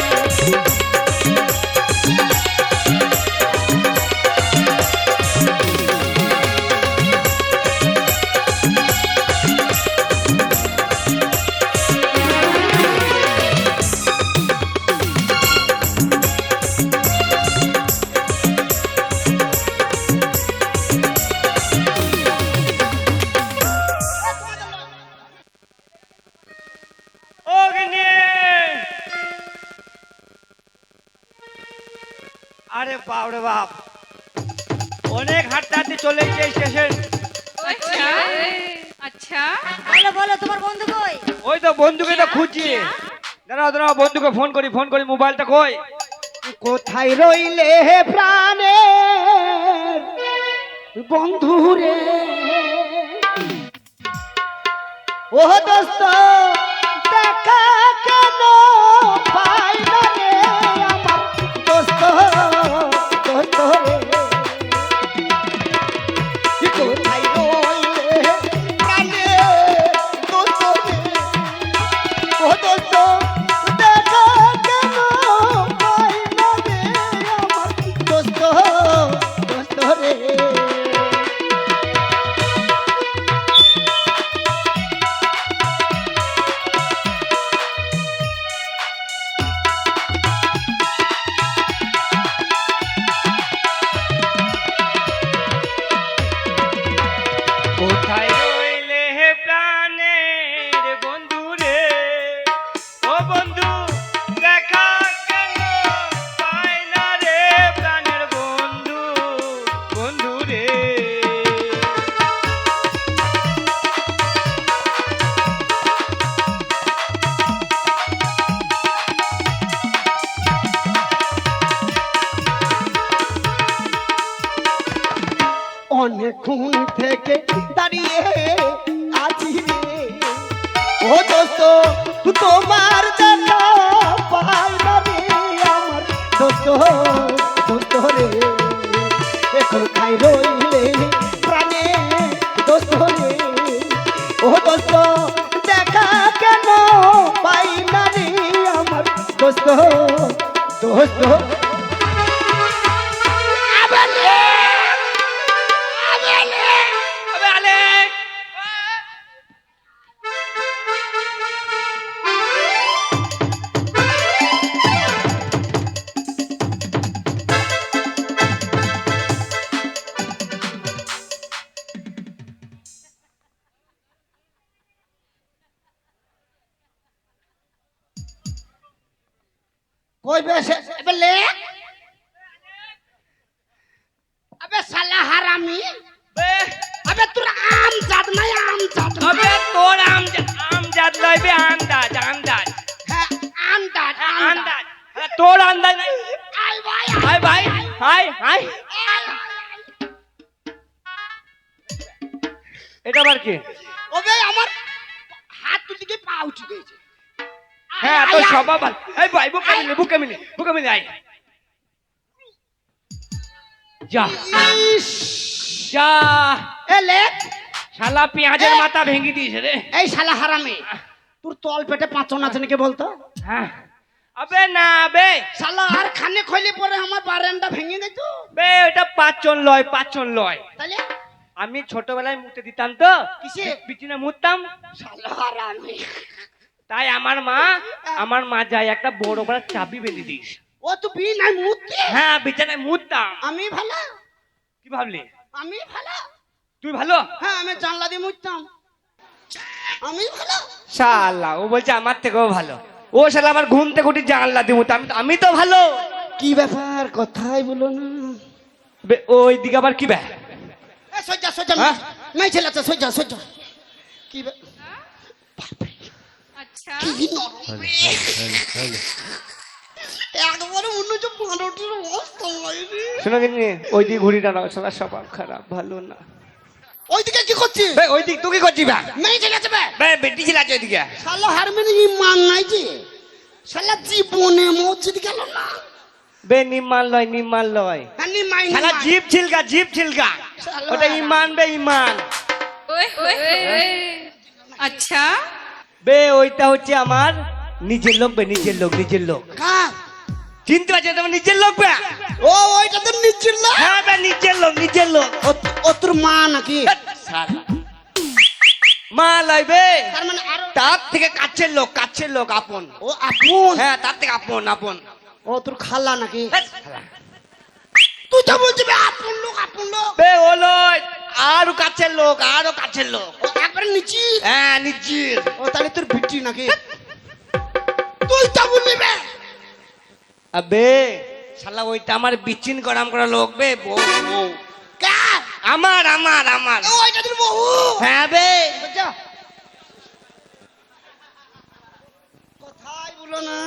অগ্নি! আরে বাপ রে বাপ, অনেক হাঁটতে হাঁটতে চলে গিয়ে স্টেশন। আচ্ছা বলো বলো, তোমার বন্ধু কই? ওই তো বন্ধুকে তো খুঁজছি। দাঁড়াও দাঁড়াও, বন্ধুকে ফোন করি মোবাইলটা কই। কোথায় রইলে হে প্রাণের বন্ধু রে? ও দোস্ত দেখা কেন পাই না রে আমার দোস্ত, দোস্ত রে। কোথায় রইলে হে প্রাণের দোস্ত রে? ও দোস্ত দেখা কেন পাই না রে আমার দোস্ত, দোস্ত রে। কোথায় রইলে হে প্রাণের বন্ধু রে? ও বন্ধু দেখা কেন পাই না রে প্রাণের বন্ধু, বন্ধু রে। অনেকক্ষণ থেকে দাঁড়িয়ে আছি রে ও দোস্ত, তোমার জন্য পাই না রে আমার দোস্ত, দোস্ত রে। কোথায় রইলে প্রাণে দোস্ত রে? ও দোস্ত দেখা কেন পাই না রে আমার দোস্ত, দোস্ত। আবে আলেক! কই বেশে বলে? আবে শালা হারামি, বে, আবে তোর আম জাত নাই, আম জাত আবে তোর আমজাদ লইবে আন্দাজ, আন্দাজ, হ্যাঁ আম জাত, আন্দাজ। আরে তোর আন্দাজ নাই। আই ভাই, হাই ভাই, হাই হাই। এটা আবার কি? ওবে আমার হাত তুলতে গিয়ে পা উঠে গেছে। হ্যাঁ তো স্বভাব ভালো। এই ভাই বুকে মিলে আয়। যা যা, এলে শালা পেঁয়াজের মাথা ভেঙে দিয়েছে রে। এই শালা হারামি, তোর তল পেটে পাঁচন আছে নাকি বলতো? হ্যাঁ আবে না বে শালা আর খানে খইলে পরে আমার বারান্দা ভেঙে দিত বে এটা পাঁচজন লয় তাহলে আমি ছোটবেলায় মুতে দিতাম তো কিসে? বিছানা মুততাম শালা আর আমি তাই আমার মা যায় একটা বড় বড় চাবি বেঁধে দিস ও তো বি নাই মুতি হ্যাঁ বিছানায় মুততাম আমি ভালো কি ভাবলি আমি ভালো তুই ভালো হ্যাঁ আমি জানলা দিয়ে মুততাম আমি ভালো শালা ও বলছে আমার থেকেও ভালো ও শালা আমার ঘুম থেকে উঠে জানলা দিয়ে মুততাম আমি তো ভালো কি ব্যাপার কথাই বলো না বে ওই দিকে আবার কি বে এ সজ্জা সজ্জা হ্যাঁ? মেয়ে ছেলে তো সজ্জা সজ্জা কি আচ্ছা কি নরম রে। একবারে মনে হচ্ছে পাউরুটির অবস্থা হয়নি শোনো কিন্তু ওই দিকে ঘুরি না শালা স্বভাব খারাপ ভালো না ওইদিকে কি করছিস বে ওই দিক তুই কি করছিস বে মেয়ে ছেলে আছে বে বে বেটি ছিল আছে ওইদিকে শালা হারমেনে ইমান নাই যে শালা জীবনে মসজিদ গেল না বে নিমাল লয় হানি মাই শালা জিভ ছিলকা শালা। ওটা ইমান বে ইমান আচ্ছা বে ওইটা হচ্ছে আমার নিজের লোক বে নিজের লোক কার চিনতে পারছো তোমার নিজের লোক বে ও ওইটা তো নিচ্ছিল না হ্যাঁ বে নিজের লোক ও তোর মা নাকি শালা মা লইবে তার মানে আরো তার থেকে কাছের লোক আপন ও আপন হ্যাঁ তার থেকে আপন ও তোর খালা নাকি শালা। তুই তো বলছিস আপন লোক বে ও লয় আরো কাছের লোক ও একবারে নিচি হ্যাঁ নিজের ও তাহলে তোর বিটি নাকি তুই তো বললি বে আবে শালা ওইটা আমার বিচিন গরম করা লোক বে বউ কার আমার ও ওইটা তোর বহু হ্যাঁ বে যা কথাই বলো না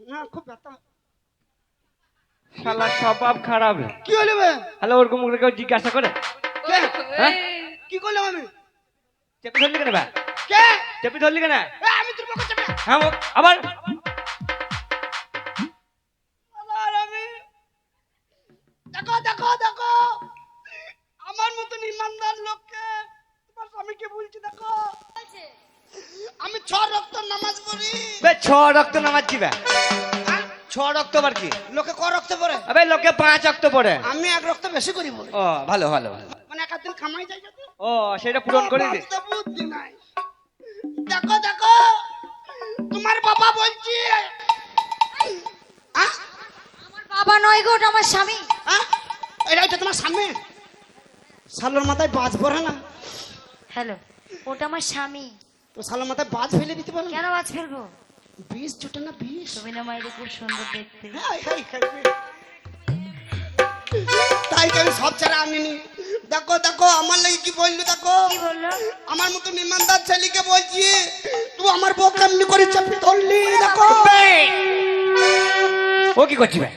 না খুব ব্যথা শালা স্বভাব খারাপ কি হলো বে হ্যালো ওরকম করে কেউ জিজ্ঞাসা করে কে হ্যাঁ কি করলাম আমি চেপে ধরলি কেন বে কে চেপে ধরলি কেন এ, আমি তোর পক্ষে যাবে হ্যাঁ আবার আবার আমি দেখো আমার মতন ইমানদার লোককে তোমার স্বামীকে বলছি দেখো আমি 6 রক্ত নামাজ পড়ি বে 6 রক্ত নামাচ্ছি বে 6 রক্ত আবার কি লোকে ক রক্ত পড়ে আবে লোকে 5 রক্ত পড়ে আমি 1 রক্ত বেশি করি বলে ও ভালো মানে এক দিন কামাই যাই যাতে ও সেটা পূরণ করে দে বাবা, বুদ্ধি নাই দেখো তোমার বাবা বলছি আ? আমার বাবা নয় গো ওটা আমার স্বামী আ? এটা তোমার সামনে শালোর মাথায় বাজ পড়ে না হ্যালো ওটা আমার স্বামী তো শালোর মাথায় বাজ ফেলে দিতে পারো কেন আজ ফেলবো 20 জুটে না 20 তুমি না মায়ের খুব সুন্দর দেখতে তাই আমি সব ছাড়া আনিনি দেখো আমার লাগি কি বললো দেখো কি বললো আমার মতো ইমানদার ছেলেকে বলছি তুই আমার বউ কেমনি করে চাপি ধরলি দেখো ও কি করছি বে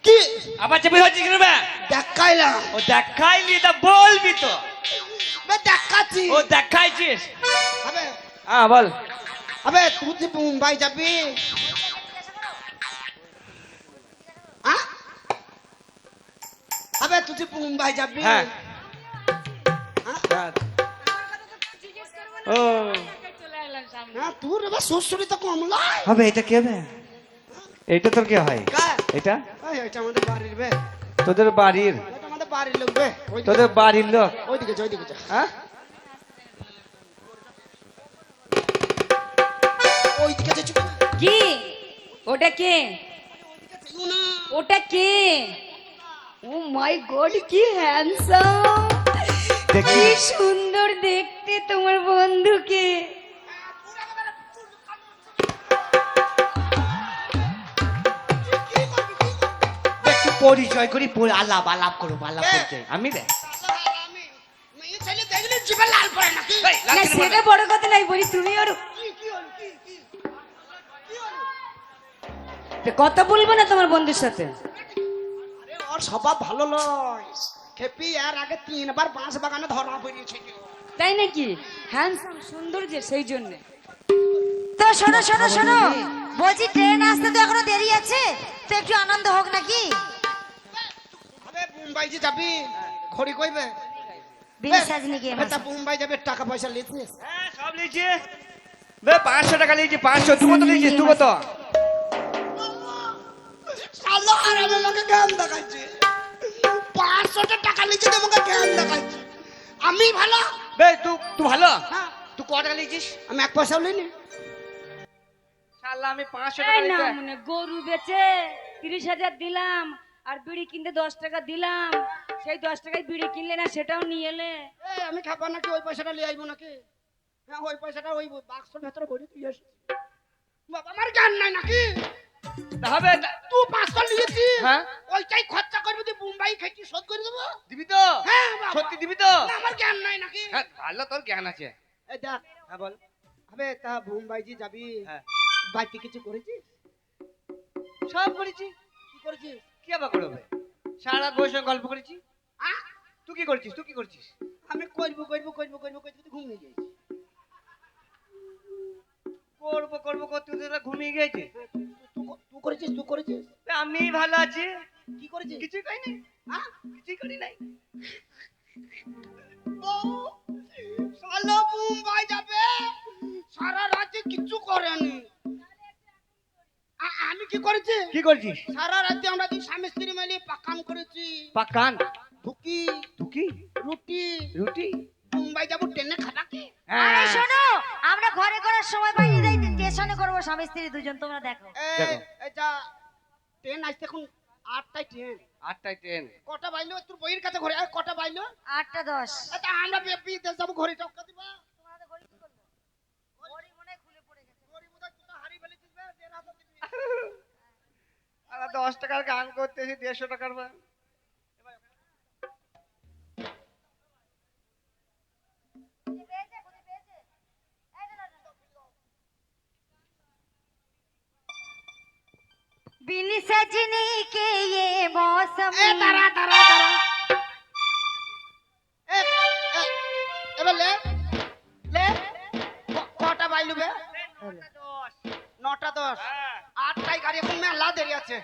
কি আবার চেপে ধরছি কেন বে দেখাইলাম ও দেখাইলি তা বলবি তো বে দেখাচ্ছি ও দেখাইছিস আবে হ্যাঁ বল আবে তুই যে মুম্বাই যাবি আ? আবে তুই যে মুম্বাই যাবি হ্যাঁ আ? হ্যাঁ। ও হ্যাঁ তোর এবার শ্বশুরি তো কমলাই হবে এটা কে হবে এটা তোর কে হয় কার? এটা এই, এটা আমাদের বাড়ির বে তোদের বাড়ির এটা আমাদের বাড়ির লোক বে তোদের বাড়ির লোক ওইদিকে যা হ্যাঁ ওইদিকে যা চুপ কি ওটা কে না ওটা কে ও মাই গড কি হ্যান্ডসাম দেখি কি সুন্দর দেখতে তোমার বন্ধুকে একটু পরিচয় করি আলাপ করবো পরিচয় আমি রে মেয়ে ছেলে দেখলে জিভে লাল পড়ে নাকি এই, না লাগছে না সেটা বড় কথা নাই বলি তুমি ওর কি হলো কি হলো কথা বলবো না তোমার বন্ধুর সাথে আরে ওর স্বভাব ভালো নয় খেপি আর আগে 3 বার বাঁশ বাগানে ধরা পড়িয়েছে তাই নাকি হ্যান্ডসাম সুন্দর যে সেই জন্য তো শোনো বলছি ট্রেন আসতে তো এখনো দেরি আছে তো একটু আনন্দ হোক নাকি আবে মুম্বাই যে যাবি খড়ি কইবে বিন সাজনি গিয়ে তা মুম্বাই যাবে টাকা পয়সা লিছিস হ্যাঁ সব লিখছি বে 500 টাকা নিয়েছি 500 তুই কত নিয়েছিস তুই কত শালা আর আমাকে জ্ঞান দেখাচ্ছে 500 টাকা নিচে তোমাকে জ্ঞান দেখাচ্ছে আমি ভালো বে তুই ভালো হ্যাঁ তুই কত টাকা নিয়েছিস আমি 1 পয়সাও লইনি শালা আমি 500 এই টাকা না নিতে মানে গরু বেচে 30,000 দিলাম আর বিড়ি কিনতে 10 টাকা দিলাম সেই 10 টাকায় বিড়ি কিনলে না সেটাও নিয়ে এলে এই আমি খাবো নাকি ওই পয়সাটা নিয়ে আইবো নাকি হ্যাঁ ওই পয়সাটা ওই বাক্সের ভেতরে ভরে তুই এসে বাবা আমার জ্ঞান নাই নাকি তা হবে তুই 500 নিয়েছি হ্যাঁ ওইটাই খরচা করবি তুই মুম্বাই খেটি শোধ করে দেবো দিবি তো হ্যাঁ বাবা। সত্যি দিবি তো না, আমার জ্ঞান নাই নাকি হ্যাঁ ভালো তোর জ্ঞান আছে এই দেখ হ্যাঁ বল হবে তা মুম্বাইজি যাবি হ্যাঁ বাইতে কিছু করেছিস সব করেছি কি করেছিস কি আবার করবে সারা রাত বসে গল্প করেছি আহ? তুই কি করছিস তুই কি করছিস আমি করবো তুই ঘুমিয়ে গেছিস করবো তুই তো ঘুমিয়ে গিয়েছিস তুই করেছিস আমি ভালো আছি কি করেছিস কিছুই করিনি হ্যাঁ কিছুই করি নাই শালা মুম্বাই যাবে সারা রাতে কিছু করেনি আমি কি করেছি কি করছিস সারা রাতে আমরা দুই স্বামী স্ত্রী মিলে পাকাম করেছি পাকান ভুকি তুই কি রুটি রুটি মুম্বাই যাবো ট্রেনে খাটাকে আরে হ্যাঁ শোনো আমরা ঘরে করার সময় বাইরে যাই স্টেশনে করবো স্বামী স্ত্রী দুজন তোমরা দেখো দেখো। এটা ট্রেন আসতে এখন 8টায় ট্রেন 8টায় ট্রেন কটা বাইলো তোর বইয়ের কাছে ঘরে আর কটা বাইলো 8টা 10 এটা আমরা বিদেশ যাবো ঘরে টক্কা দিবা ঘড়ি বোধহয় কোথাও হারিয়ে ফেলেছিস বে, যে রাতে দিবি। আর 10 টাকার গান করতেছি 150 টাকার বা बिन सजनी के ये मौसम এ দাঁড়া এবার লে কটা বাইলো বে 9টা 10 8টায় গাড়ি এখন মেলা দেরি আছে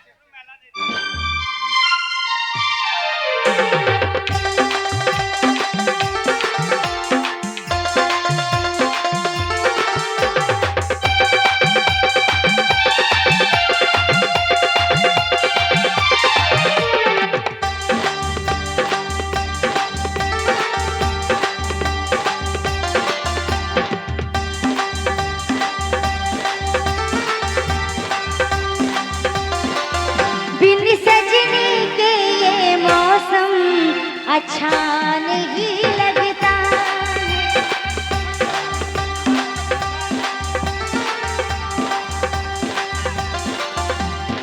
बिन सजनी के ये मौसम अच्छा नहीं लगता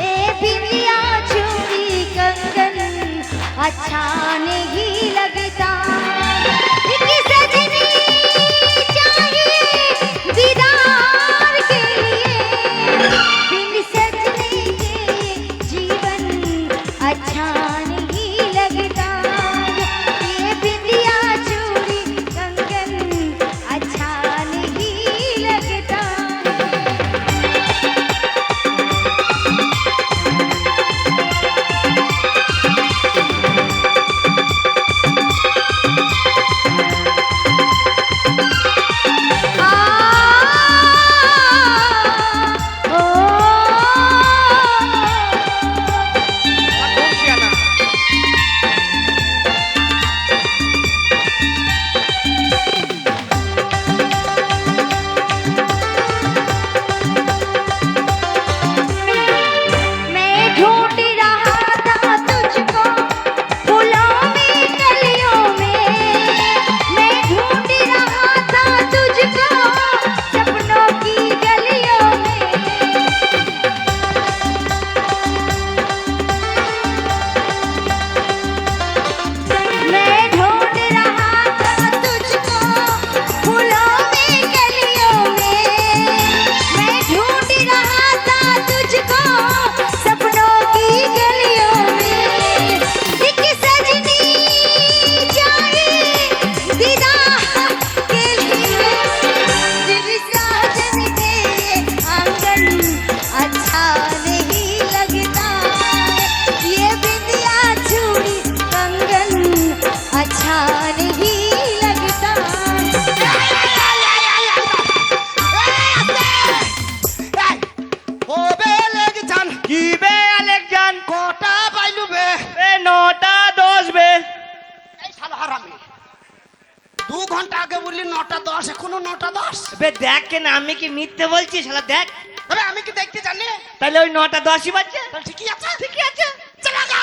ए बिंदिया चूड़ी कंगन अच्छा नहीं लगता एक सजनी चाहिए दीदार के लिए बिन सजनी के जीवन अच्छा नहीं लगता ये बिंदिया चूड़ी कंगन अच्छा नहीं लगता আগে বললি 9টা 10, এখনো 9টা 10। বে দেখ কেন, আমি কি মিথ্যে বলছি শালা? দেখ আরে আমি কি দেখতে জানি? তাহলে ওই 9টা 10ই বাজছে। তাহলে ঠিকই আছে, ঠিকই আছে, চলা গা।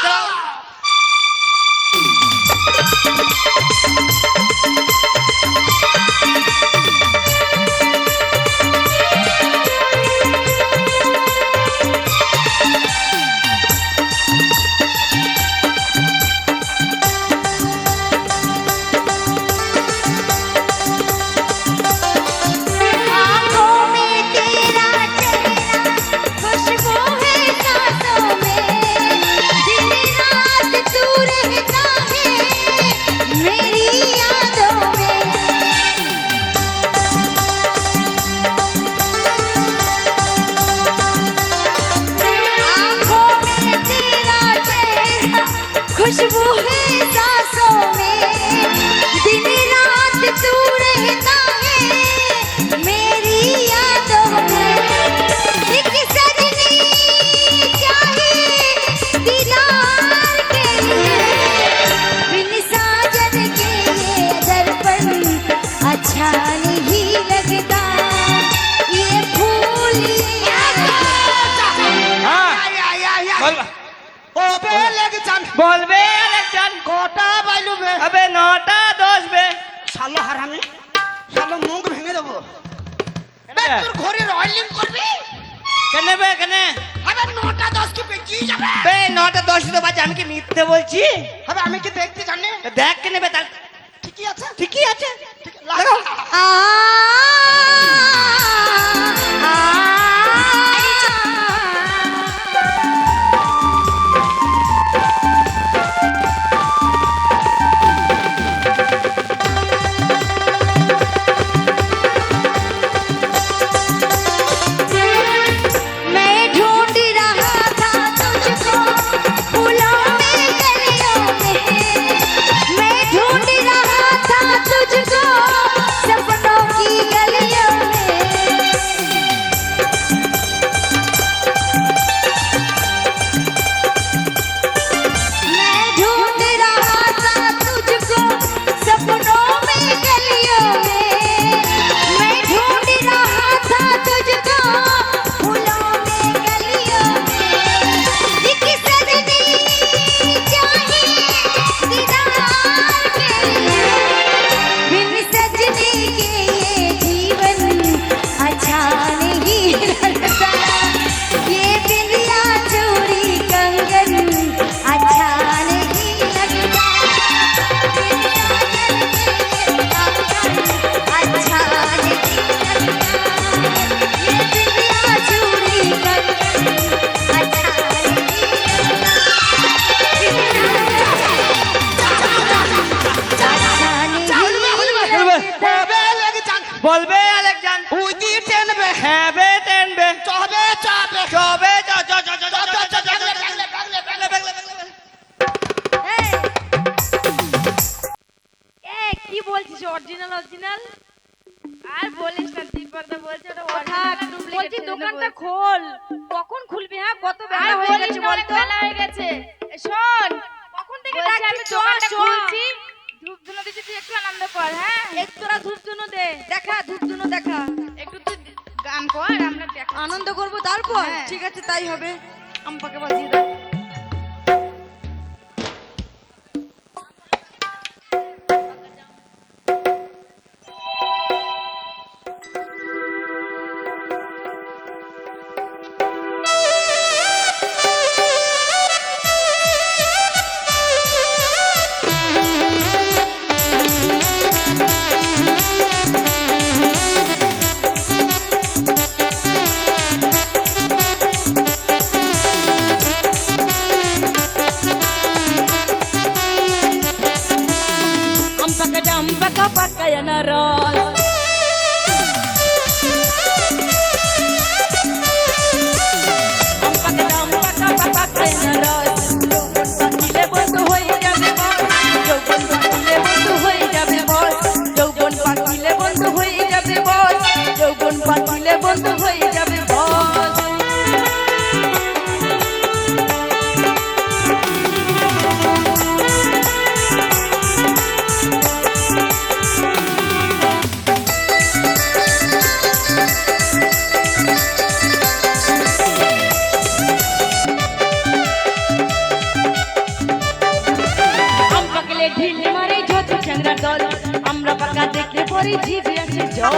आँखों में तेरा चेहरा, खुशबू है सांसों में, दिन रात तू रहता है मेरी यादों में। आँखों में तेरा चेहरा, खुशबू है सांसों में, दिन रात तू रहता है मेरी यादों में। एक सजनी चाहे दीदार के लिए, बिन साजन के ये दर्पण अच्छा नहीं लगता, ये फूल হ্যাঁ আয়, আয়, আয়, আয়। বল। ও বে লেগে যান। বলবে আরেকজন। কটা বাইলু বে? আবে 9টা 10 বে। শালো হারামি, শালো মুখ ভেঙে দেবো। বে, তোর ঘরে রয়লিং করবি? কেন বে কেন? আবে 9টা 10 কি বেঁচে যাবে? বে 9টা 10ই তো বাজে, আমি কি মিথ্যে বলছি? আবে আমি কি দেখতে জানি? দেখ কেন বে, তার ঠিকই আছে, ঠিকই আছে। ঠিক লাগাও। आ मैं ढूंढ रहा था तुझको फूलों में गलियों में, मैं ढूंढ रहा था तुझको सपनों की गलियों में। मैं ढूंढ रहा था तुझको सपनों में गलियों में, मैं ढूंढ रहा था तुझको फूलों में गलियों में। एक सजनी चाहे दीदार के लिए, बिन सजनी के ये जीवन अच्छा नहीं लगता, ये बिंदिया चूड़ी कंगन अच्छा नहीं लगता, अच्छा नहीं लगता, ये बिंदिया चूड़ी कंगन अच्छा नहीं लगता। বে লেগে যান। বলবে আরেকজন। ওই দিয়ে টেনবে। হ্যাঁ বে টেনবে। চবে চবে। চবে চ চ চ চ চ চ চ চ চ। কি বলছিস অরিজিনাল অরিজিনাল? আর বলিস না, দীপকদা বলছে ওটা বলছি দোকানটা খোল। কখন খুলবি? হ্যাঁ কত বেলা হয়ে গেছে বলতো? বেলা হয়ে গেছে। শোন, কখন থেকে ডাকছি আমি দোকানটা খুলছি। ধূপ ধুনো দিচ্ছি, তুই একটু আনন্দ কর। হ্যাঁ একটু তোরা ধূপ ধুনো দে, দেখা ধূপ ধুনো দেখা, একটু তুই গান কর, আমরা আনন্দ করবো তারপর। ঠিক আছে তাই হবে, আমাকে বাজিয়ে দাও। ঢিল মারে যত চ্যাংড়া দল আমরা পাকা দেখলে পরে জিভে আসে জল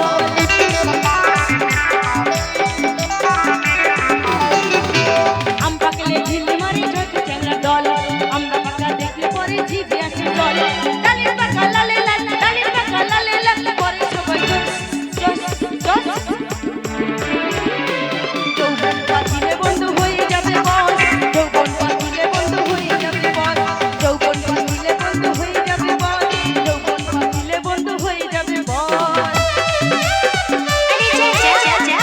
আম পাকলে ঢিল মারে যত চ্যাংড়া দল আমরা পাকা দেখলে পরে জিভে আসে জল ডালের পাকা লালে লাল ডালের পাকা লালে লাল পরে সবাই জস জস জস যৌবন পাতিলে বন্ধু হয়ে যাবে বস যৌবন পাতিলে বন্ধু হয়ে যাবে বস যৌবন পাতিলে বন্ধু হয়ে যাবে বস যৌবন পাতিলে বন্ধু হয়ে যাবে বস আরে যা যা যা যা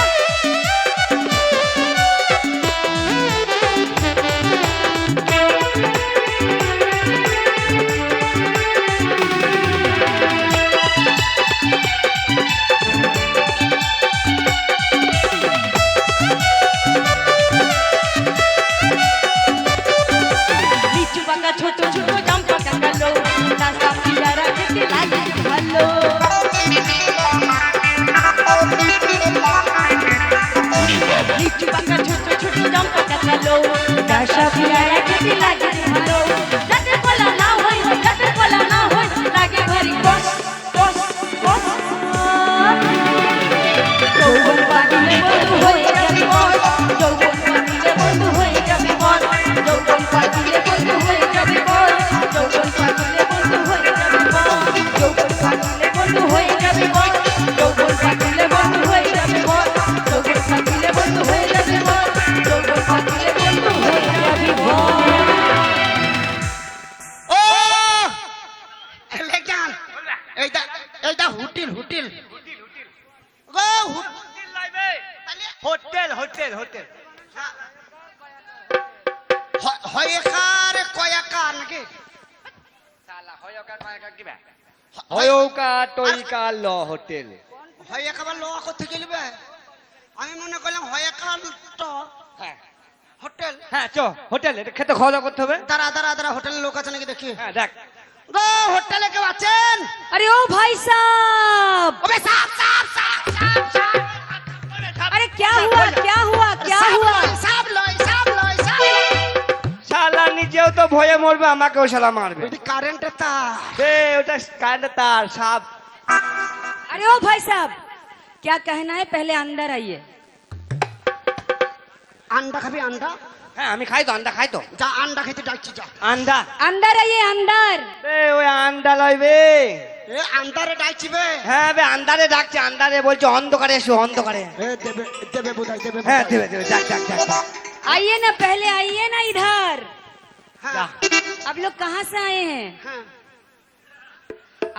লিচু পাকা ছোট ছোট জাম পাকা কালো রাস্তা পিয়ারা খেতে লাগে ভালো লিচু পাকা ছোট ছোট জাম পাকা কালো রাস্তা পিয়ারা খেতে লাগে ভালো যাতে বলা না হয় যাতে বলা না হয় লাগে ঘরি বস বস বস যৌবন পাতিলে বন্ধু হয়ে যাবে বস যৌবন পাতিলে বন্ধু হয়ে যাবে বস যৌবন পাতিলে বন্ধু হয়ে যাবে বস যৌবন পাতিলে বন্ধু হয়ে যাবে বস যৌবন পাতিলে বন্ধু হয়ে যাবে বস যৌবন পাতিলে বন্ধু হয়ে যাবে বস যৌবন পাতিলে বন্ধু হয়ে যাবে বস যৌবন পাতিলে বন্ধু হয়ে যাবে বস ও লেগান এইটা এইটা হোটেল হোটেল গো হোটেল হোটেল হোটেল হয়েকার কয়াকা নাকি হয়ৌকা টইকা ল হোটেল হয়েকাবার ল করতে গেলিবে আমি মনে করলাম হয়েকার তো হ্যাঁ হোটেল হ্যাঁ চ হোটেল এটা খেতে খাওয়া দাওয়া করতে হবে দাঁড়া দাঁড়া দাঁড়া হোটেলের লোক আছে নাকি দেখি হ্যাঁ দেখ গো হোটেলে কেউ আছেন अरे ओ भाई साहब ওবে সাপ সাপ সাপ সাপ সাপ अरे क्या हुआ क्या हुआ क्या हुआ সাপ লয় সাপ লয় সাপ লয় শালা নিজেও তো ভয়ে মরবে আমাকেও শালা মারবে ওই কারেন্টের তার বে ওটা কারেন্ট তার সাপ अरे ओ भाई साहब क्या कहना है पहले अंदर आइए আন্ডা খাবি আন্ডা হ্যাঁ আমি খাই তো আন্ডা খাই তো যা আন্ডা খেতে ডাকছি যা আন্ডা अंदर आइए अंदर বে ওই আন্ডা লয় বে এ আন্ডারে ডাকছি বে হ্যাঁ বে আন্দারে ডাকছে আন্দারে বলছে অন্ধকারে এসো অন্ধকারে এ দেবে দেবে বোধাই দেবে হ্যাঁ বোধাই। দেবে দেবে যাক যাক যাক যাক। आइए ना पहले आइए ना इधर হ্যাঁ आप लोग कहाँ से आए हैं হ্যাঁ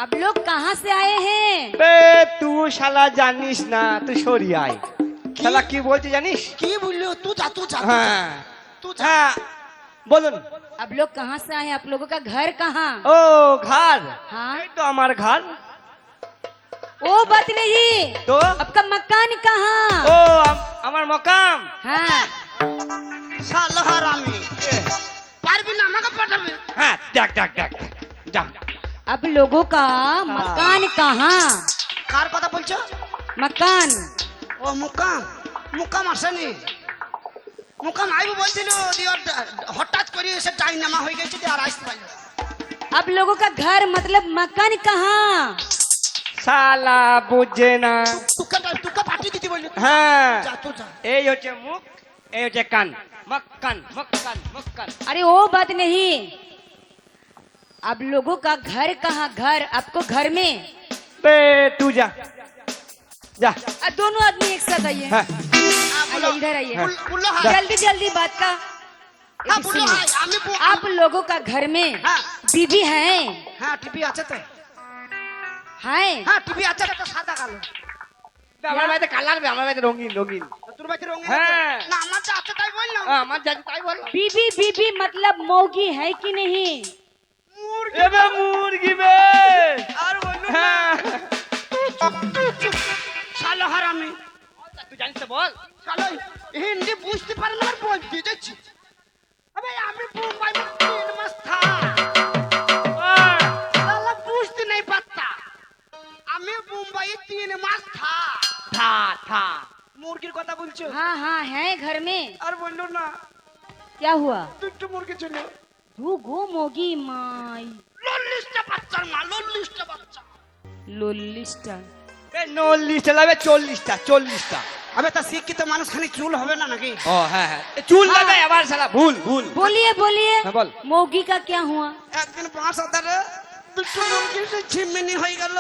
आप लोग कहाँ से आए हैं বে তুই শালা জানিস না তুই সরি আয় শালা কি বলছে জানিস কি বললো তুই যা তুই যা হ্যাঁ তুই যা হ্যাঁ বলুন आप लोग कहाँ से आए हैं आप लोगों का घर कहाँ ও ঘর हाँ এই তো আমার ঘর ও বাত नहीं तो आपका मकान कहाँ ओ আমার মকাম हाँ साला हरामी पारबी ना मका पटाबे হ্যাঁ দেখ দেখ দেখ যা अब लोगों का मकान कहाँ কার কথা বলছো? मकान ও মুকাম, মুকাম আসেনি। মুকাম আইব বলছিল, হঠাৎ করে এসে ডাইনামা হয়ে গেছে আর আসতে পারলো না। अब लोगों का घर मतलब मकान कहाँ শালা বুঝে না তুকা পাঠিয়ে দিতে বললি। হ্যাঁ যা তো যা। এই হচ্ছে মুখ এই হচ্ছে কান মক্কান মক্কান মক্কান अरे वो बात नहीं अब लोगों का घर कहाँ घर आपको घर में বে तू जा जा दोनों आदमी एक साथ आइए হ্যাঁ आइए इधर आइए বুল্লো হাই। जल्दी जल्दी बात का হ্যাঁ বুল্লো হাই, আমি आप लोगों का घर में हाँ। बीवी है হ্যাঁ টিভি আছে তো। है হ্যাঁ টিভি আছে তো সাদা কালো। আমার বাড়িতে কালার বে আমার বাড়িতে রঙিন রঙিন তোর বাড়িতে রঙিন হ্যাঁ। আছে? না আমার যা আছে তাই বললাম। আমার জানি তাই বল बीवी बीवी मतलब मौगी है कि नहीं এবে মুরগি বে আর বললো না। হ্যাঁ শালা হারামি। তুই জানিস তো বল শালা হিন্দি বুঝতে পারে না আর বলতে যাচ্ছি। আবে আমি মুম্বাই में 3 मास था। শালা বুঝতে नहीं पाता। আমি মুম্বাই 3 मास था। থা থা মুরগির কথা বলছো? हाँ हाँ है घर में আর বললো না। क्या हुआ দুটো মুরগি ছিল। दो गो मोगी माई লল্লিশটা 40টা। 40টা লাগবে, 40টা 40টা। আবে তা শিক্ষিত মানুষ খালি চুল হবে না নাকি? ও হ্যাঁ হ্যাঁ, চুল লাগবে আবার শালা ভুল ভুল। बोलिए बोलिए হ্যাঁ বল। मौगी का क्या हुआ? একদিন 5,000 দুটো মুরগি সে ঝিমিনি হয়ে গেল।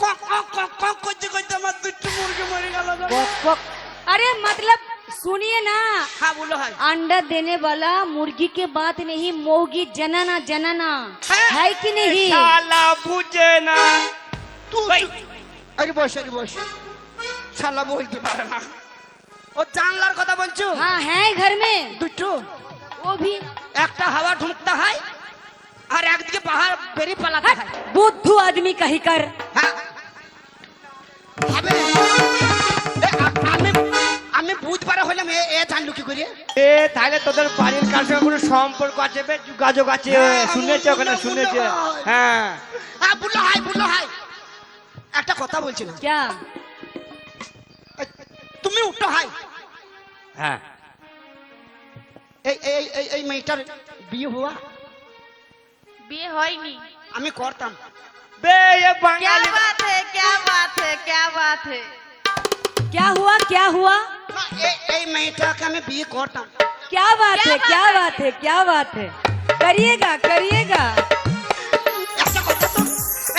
কক কক কক কক করতে করতে আমার দুটো মুরগি মরে গেল। बक बक। अरे मतलब सुनिए ना, হ্যাঁ বলো হয়। अंडा देने वाला मुर्गी के बात नहीं, मौगी जनाना जनाना हैं? है कि नहीं? শালা বুঝে না। তুই আরে বস আরে বস। শালা বলতে পারে না। ও জানলার কথা বলছো? हाँ है घर में দুটো वो भी। একটা হাওয়া ঢুকতে হয় আর একদিকে বাহার বেরিয়ে পালাতে হয়। बुद्धू आदमी कही कर। হ্যাঁ হবে। আমি আমি বুধবার হইলাম এ জানলু কি করে? এ তাহলে তোদের বাড়ির কার সঙ্গে কোনো সম্পর্ক আছে বে, যোগাযোগ আছে, শুনেছে ওখানে শুনেছে। হ্যাঁ বুলো হাই একটা কথা বলছিলাম। क्या? তুমি উঠো হাই। হ্যাঁ এই মেয়েটার বিয়ে হওয়া বিয়ে হয়নি। আমি করতাম। বে এ क्या বাঙালি। बात है, क्या बात है, क्या बात है? क्या हुआ क्या हुआ? না এই মেয়েটাকে আমি বিয়ে করতাম। क्या बात है क्या बात है क्या बात है? करिएगा करिएगा।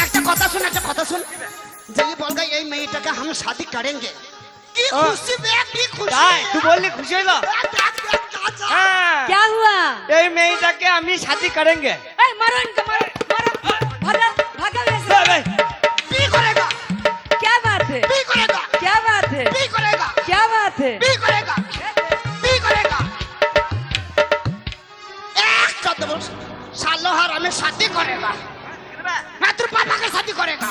একটা কথা শুন যে বল গई এই মেয়েটাকে हम शादी करेंगे। কি খুশি বে কি খুশি। তাই তুই বললি খুশি হইলো? হ্যাঁ क्या हुआ? এই মেয়েটাকে আমি শাদি করেंगे। ए, मारो इनको मारो मारो भागा भागा वैसे। কি করেগা क्या बात है কি করেগা क्या बात है কি করেগা क्या बात है? কি করেগা কি করেগা। এক চতুর सालो हर हमें शादी करेगा। मैं तेरे पापा के शादी करेगा।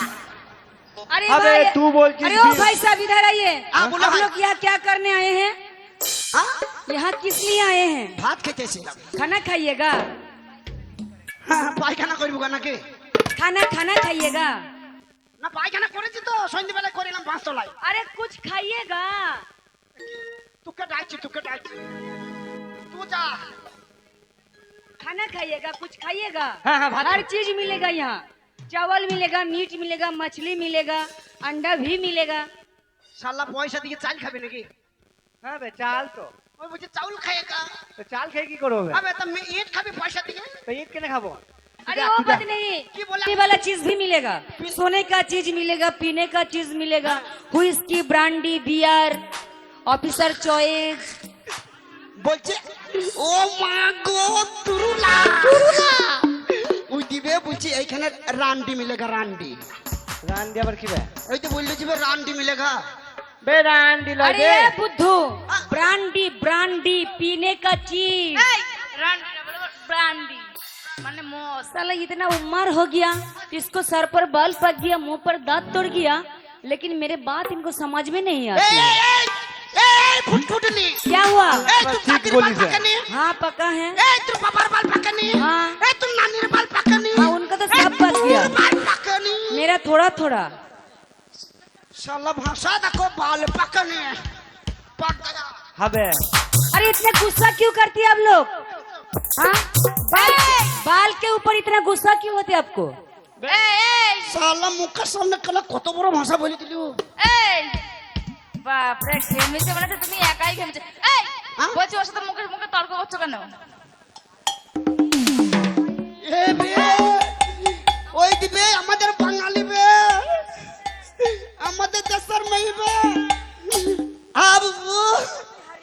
अरे अबे, भाई, तू बोल कि अरे ओ भाई साहब इधर आइए। हाँ, बोलो आप भाई। लोग यहाँ क्या करने आए हैं? हाँ यहाँ किस लिए आए हैं? भात খেতে ছিলাম। खाना खाइएगा হ্যাঁ পায়খানা করব নাকি? खाना खाना खाइएगा। না পায়খানা করেছি তো সন্ধ্যাবেলা করিলাম 5 তলায়। अरे कुछ खाइएगा। তোকে ডাকছি তুই যা। खाना खाइएगा कुछ खाइएगा। हाँ, हाँ, भात हर चीज मिलेगा यहाँ। चावल मिलेगा, मीट मिलेगा, मछली मिलेगा, अंडा भी मिलेगा। শালা পয়সা দিয়ে চাল খাবে নাকি? হ্যাঁ বে চাল তো। ওই বলছে চাউল খাएगा। তো চাল খেয়ে কি করবে? আবে তো मैं ईट খাবি পয়সা দিয়ে। তো ঈদ কেনে খাবো? अरे वो बात नहीं, की बोला? पीने वाला चीज भी मिलेगा, सोने का चीज मिलेगा, पीने का चीज मिलेगा, हुइस्की, ब्रांडी, बियर, ऑफिसर चॉइस। বলছে ও মা গো তুরুলা ওই দিবে বলছি এইখানে রান্ডি মিলেগা রান্ডি। রান দিয়ে আবার কি বে? ওই তো বললো যে রান্ডি মিলেগা। বে রান দিল अरे যে। बुद्धू, ब्रांडी ब्रांडी पीने का चीज। এই, ब्रांडी माने मौज। साला इतना उम्र हो गया, इसको सर पर बाल पक गया, मुंह पर दांत तोड़ गया, लेकिन मेरे बात इनको समझ में नहीं এই आती। এই ফুটফুটলি क्या हुआ? এই তুই ঠিক চাকরির বাল বলিস। পাকানি। हाँ पका है। এই তোর বাবার বাল পাকানি। हाँ। এই তোর নানির বাল পাকানি। हाँ, उनका तो सब पक गया, বাল পাকানি। मेरा थोड़ा थोड़ा। শালা ভাষা দেখো বাল পাকানি। পাক গয়া। হবে। अरे इतने गुस्सा क्यों करती है आप लोग? हाँ बाल के ऊपर इतना गुस्सा क्यों होते आपको? এই শালা মুখের সামনে কলা কত বড় ভাষা বলে দিলু। এই বাপ রে, ঘেমেছে মানে তো তুমি একাই ঘেমেছে। এই হ্যাঁ? বলছি ওর সাথে মুখে মুখে তর্ক করছো কেন? এ বে ওই দিবে আমাদের বাঙালি বে আমাদের দেশের মেয়ে বে। বাবু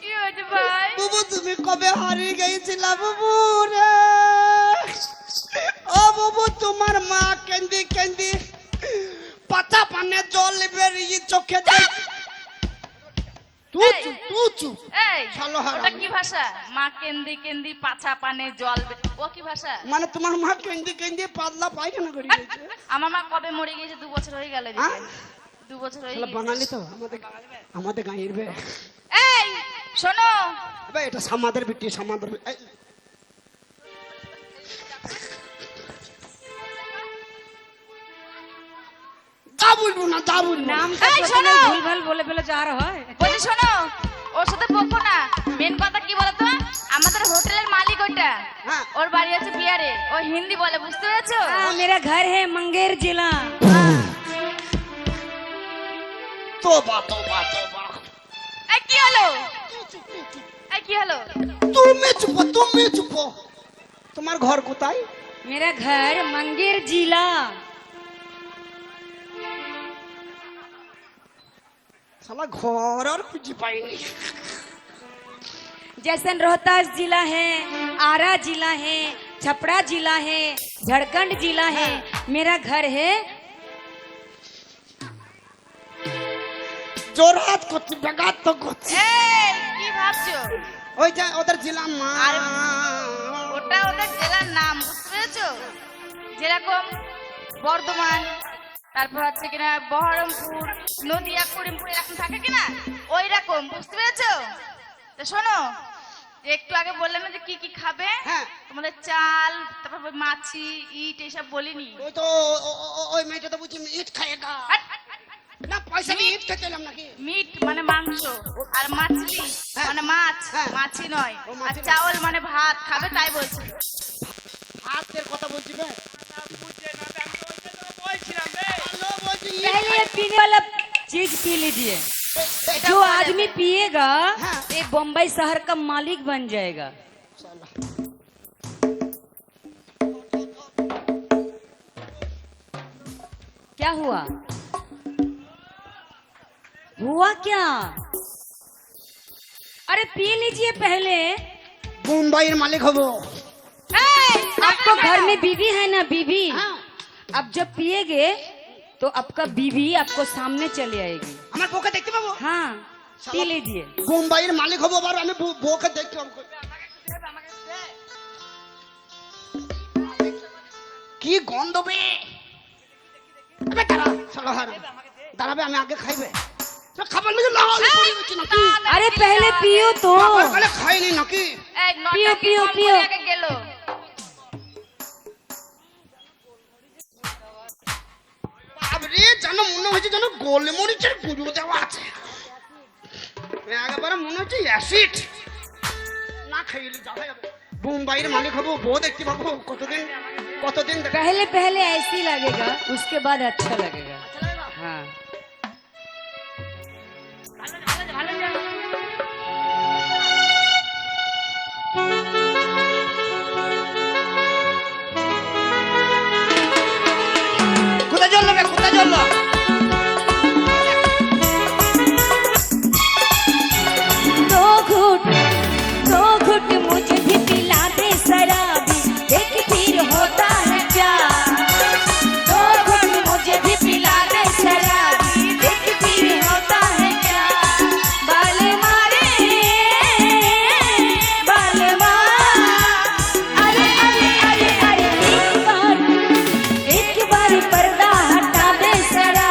কি হয়েছে ভাই? বাবু তুমি কবে হারিয়ে গেছিলা বাবু রে? ও বাবু তোমার মা কেন্দি কেন্দি পাতা পানে জল বেরিয়ে চোখে দেখ। তুই চুপ এই শালো হারামি। ওটা কি ভাষা? মা কেন্দি কেন্দি পাছা পানে জল ও কি ভাষা? মানে তোমার মা কেন্দি কেন্দি পাতলা পায়খানা করে গেছে। আমার মা কবে মরে গিয়েছে? 2 বছর হয়ে গেল। হ্যাঁ? 2 বছর হয়ে শালা গেছে। বাঙালি তো আমাদের গাঁয়ের বে। এই শোনো, আবে এটা সমাদের বিটি সমাদের এই, যা বলবো না যা বলবো না। नाम का এই, पता শোনো। नहीं, भूल भाल बोले बोले जा रहा है। বলছি শোনো, ওর সাথে বকো না। মেন কথা কি বলতো? আমাদের হোটেলের মালিক ওটা, হ্যাঁ। ওর বাড়ি আছে বিহারে, ও হিন্দি বলে, বুঝতে পেরেছো? हाँ, मेरा घर है मंगेर जिला। তোবা তোবা তোবা। এই কি হলো? এই কি হলো? তুমি চুপ। তোমার ঘর কোথায়? मेरा घर मंगेर जिला। শালা ঘর আর খুঁজে পাইনি। जैसे रोहतास जिला है, आरा जिला है, छपरा जिला है, झारखंड जिला है, मेरा घर है। জোরহাত করছি, বেগাত তো করছি। এই কি ভাবছো? ওই যে ওদের জেলা মা। ওটা ওদের জেলার নাম, বুঝতে পেরেছো? যেরকম বর্ধমান, তারপর হচ্ছে কিনা বহরমপুর, নদিয়া, করিমপুর এরকম থাকে কিনা, ওই রকম, বুঝতে পেরেছো? তো শোনো, যে একটু আগে বললাম না যে কি কি খাবে, হ্যাঁ। তোমাদের চাল, তারপর মাছি, ইট এসব বলিনি। ওই তো ওই মেয়েটা তো বুঝি ইট খায়গা। হাট! না পয়সা নিয়ে ইট খেতে এলাম নাকি? মিট মানে মাংস, আর মাছলি হ্যাঁ। মানে মাছ, হ্যাঁ। মাছি নয়। ও, আর মাছি নয়। চাউল মানে ভাত খাবে, তাই বলছি। হাতের কথা বলছি বে। হ্যালো, বলছি ইট पहले ये पीने वाला चीज पी लीजिए। এটা जो বলে आदमी দেবে। पिएगा हाँ। ये बम्बई शहर का मालिक बन जाएगा। শালা। क्या हुआ? हुआ क्या? अरे पी लीजिए पहले। মুম্বাইয়ের মালিক হবো। এই, आपको घर में बीवी है ना, बीवी? হ্যাঁ। अब जब पिएगे तो आपका बीवी आपको सामने चली आएगी। আমার বউকে দেখতে পাবো? हाँ, पी लीजिए। মুম্বাইয়ের মালিক হবো, আবার আমি বউকে দেখতে পাবো। কি গন্ধ বে। আবে দাঁড়া, শালা হারাম। দাঁড়াবে, আমি আগে খাইবে। তো খাবার মেজে লাল পড়ে গেছি নাকি? अरे पहले पियो तो। খাবার খালে খাইনি নাকি? এই নটা পিও, কি পিও, কম পিও। করে আগে গেল? বাবরে, যেন মনে হচ্ছে যেন গোলমরিচের গুঁড়ো দেওয়া আছে। একেবারে মনে হচ্ছে অ্যাসিড। না খাইলে যাবে যাবে। মুম্বাইয়ের মালিক হবো, বউ দেখতে পাবো। কতদিন দেখা। पहले पहले ऐसे ही लगेगा, उसके बाद अच्छा लगेगा। हाँ। কোথায় জল নেবে, কোথায় জল নেবে? दो घुट मुझे भी पिला दे शराबी, देख फिर होता है क्या। दो घुट मुझे भी पिला दे शराबी, देख फिर होता है क्या। बाल मारे, बाल मार, अरे अरे अरे अरे एक बार पर्दा हटा दे शराबी।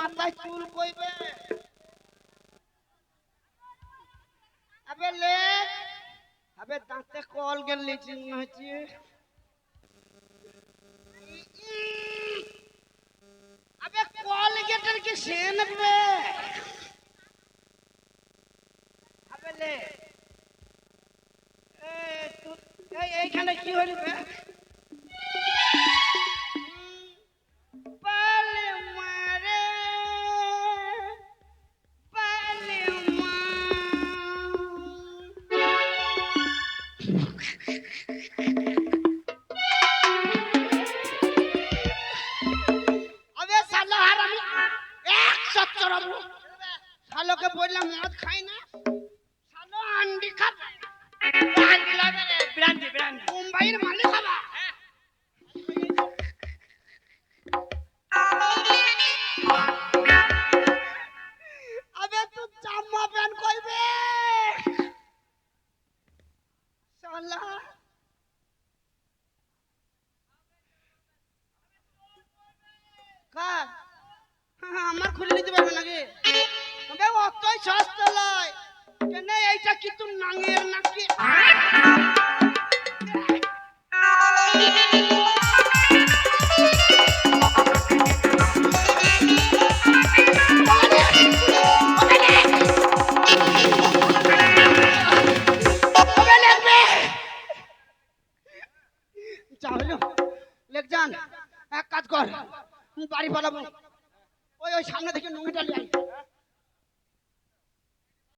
মাথায় চুল কইবে আবে লে আবে দাঁতে কল গেল লিচিং হচ্ছে আবে কল গেটের কি সেন বে আবে লে এইখানে কি হইল বে পালে মারে পালে মা আবে সালা হারামি এক সচ্চর আবু শালোকে বললাম মদ খাই না শালো আন্ডি খাবে ব্রান্ডি লাগে রে ব্রান্ডি ব্রান্ডি মুম্বাইয়ের মালিক খাবা আবে তুই জামা প্যান্ট কইবে শালা কা আমার খুলে নিতে পারবে নাকি তবে অতই সস্তা লয় কেন এইটা কি তুই নাঙের নাকি চাহলো লেখ যান এক কাজ কর বাড়ি পালাবো ওই ওই সামনে থেকে নুঙ্গিটা নিয়ে আয়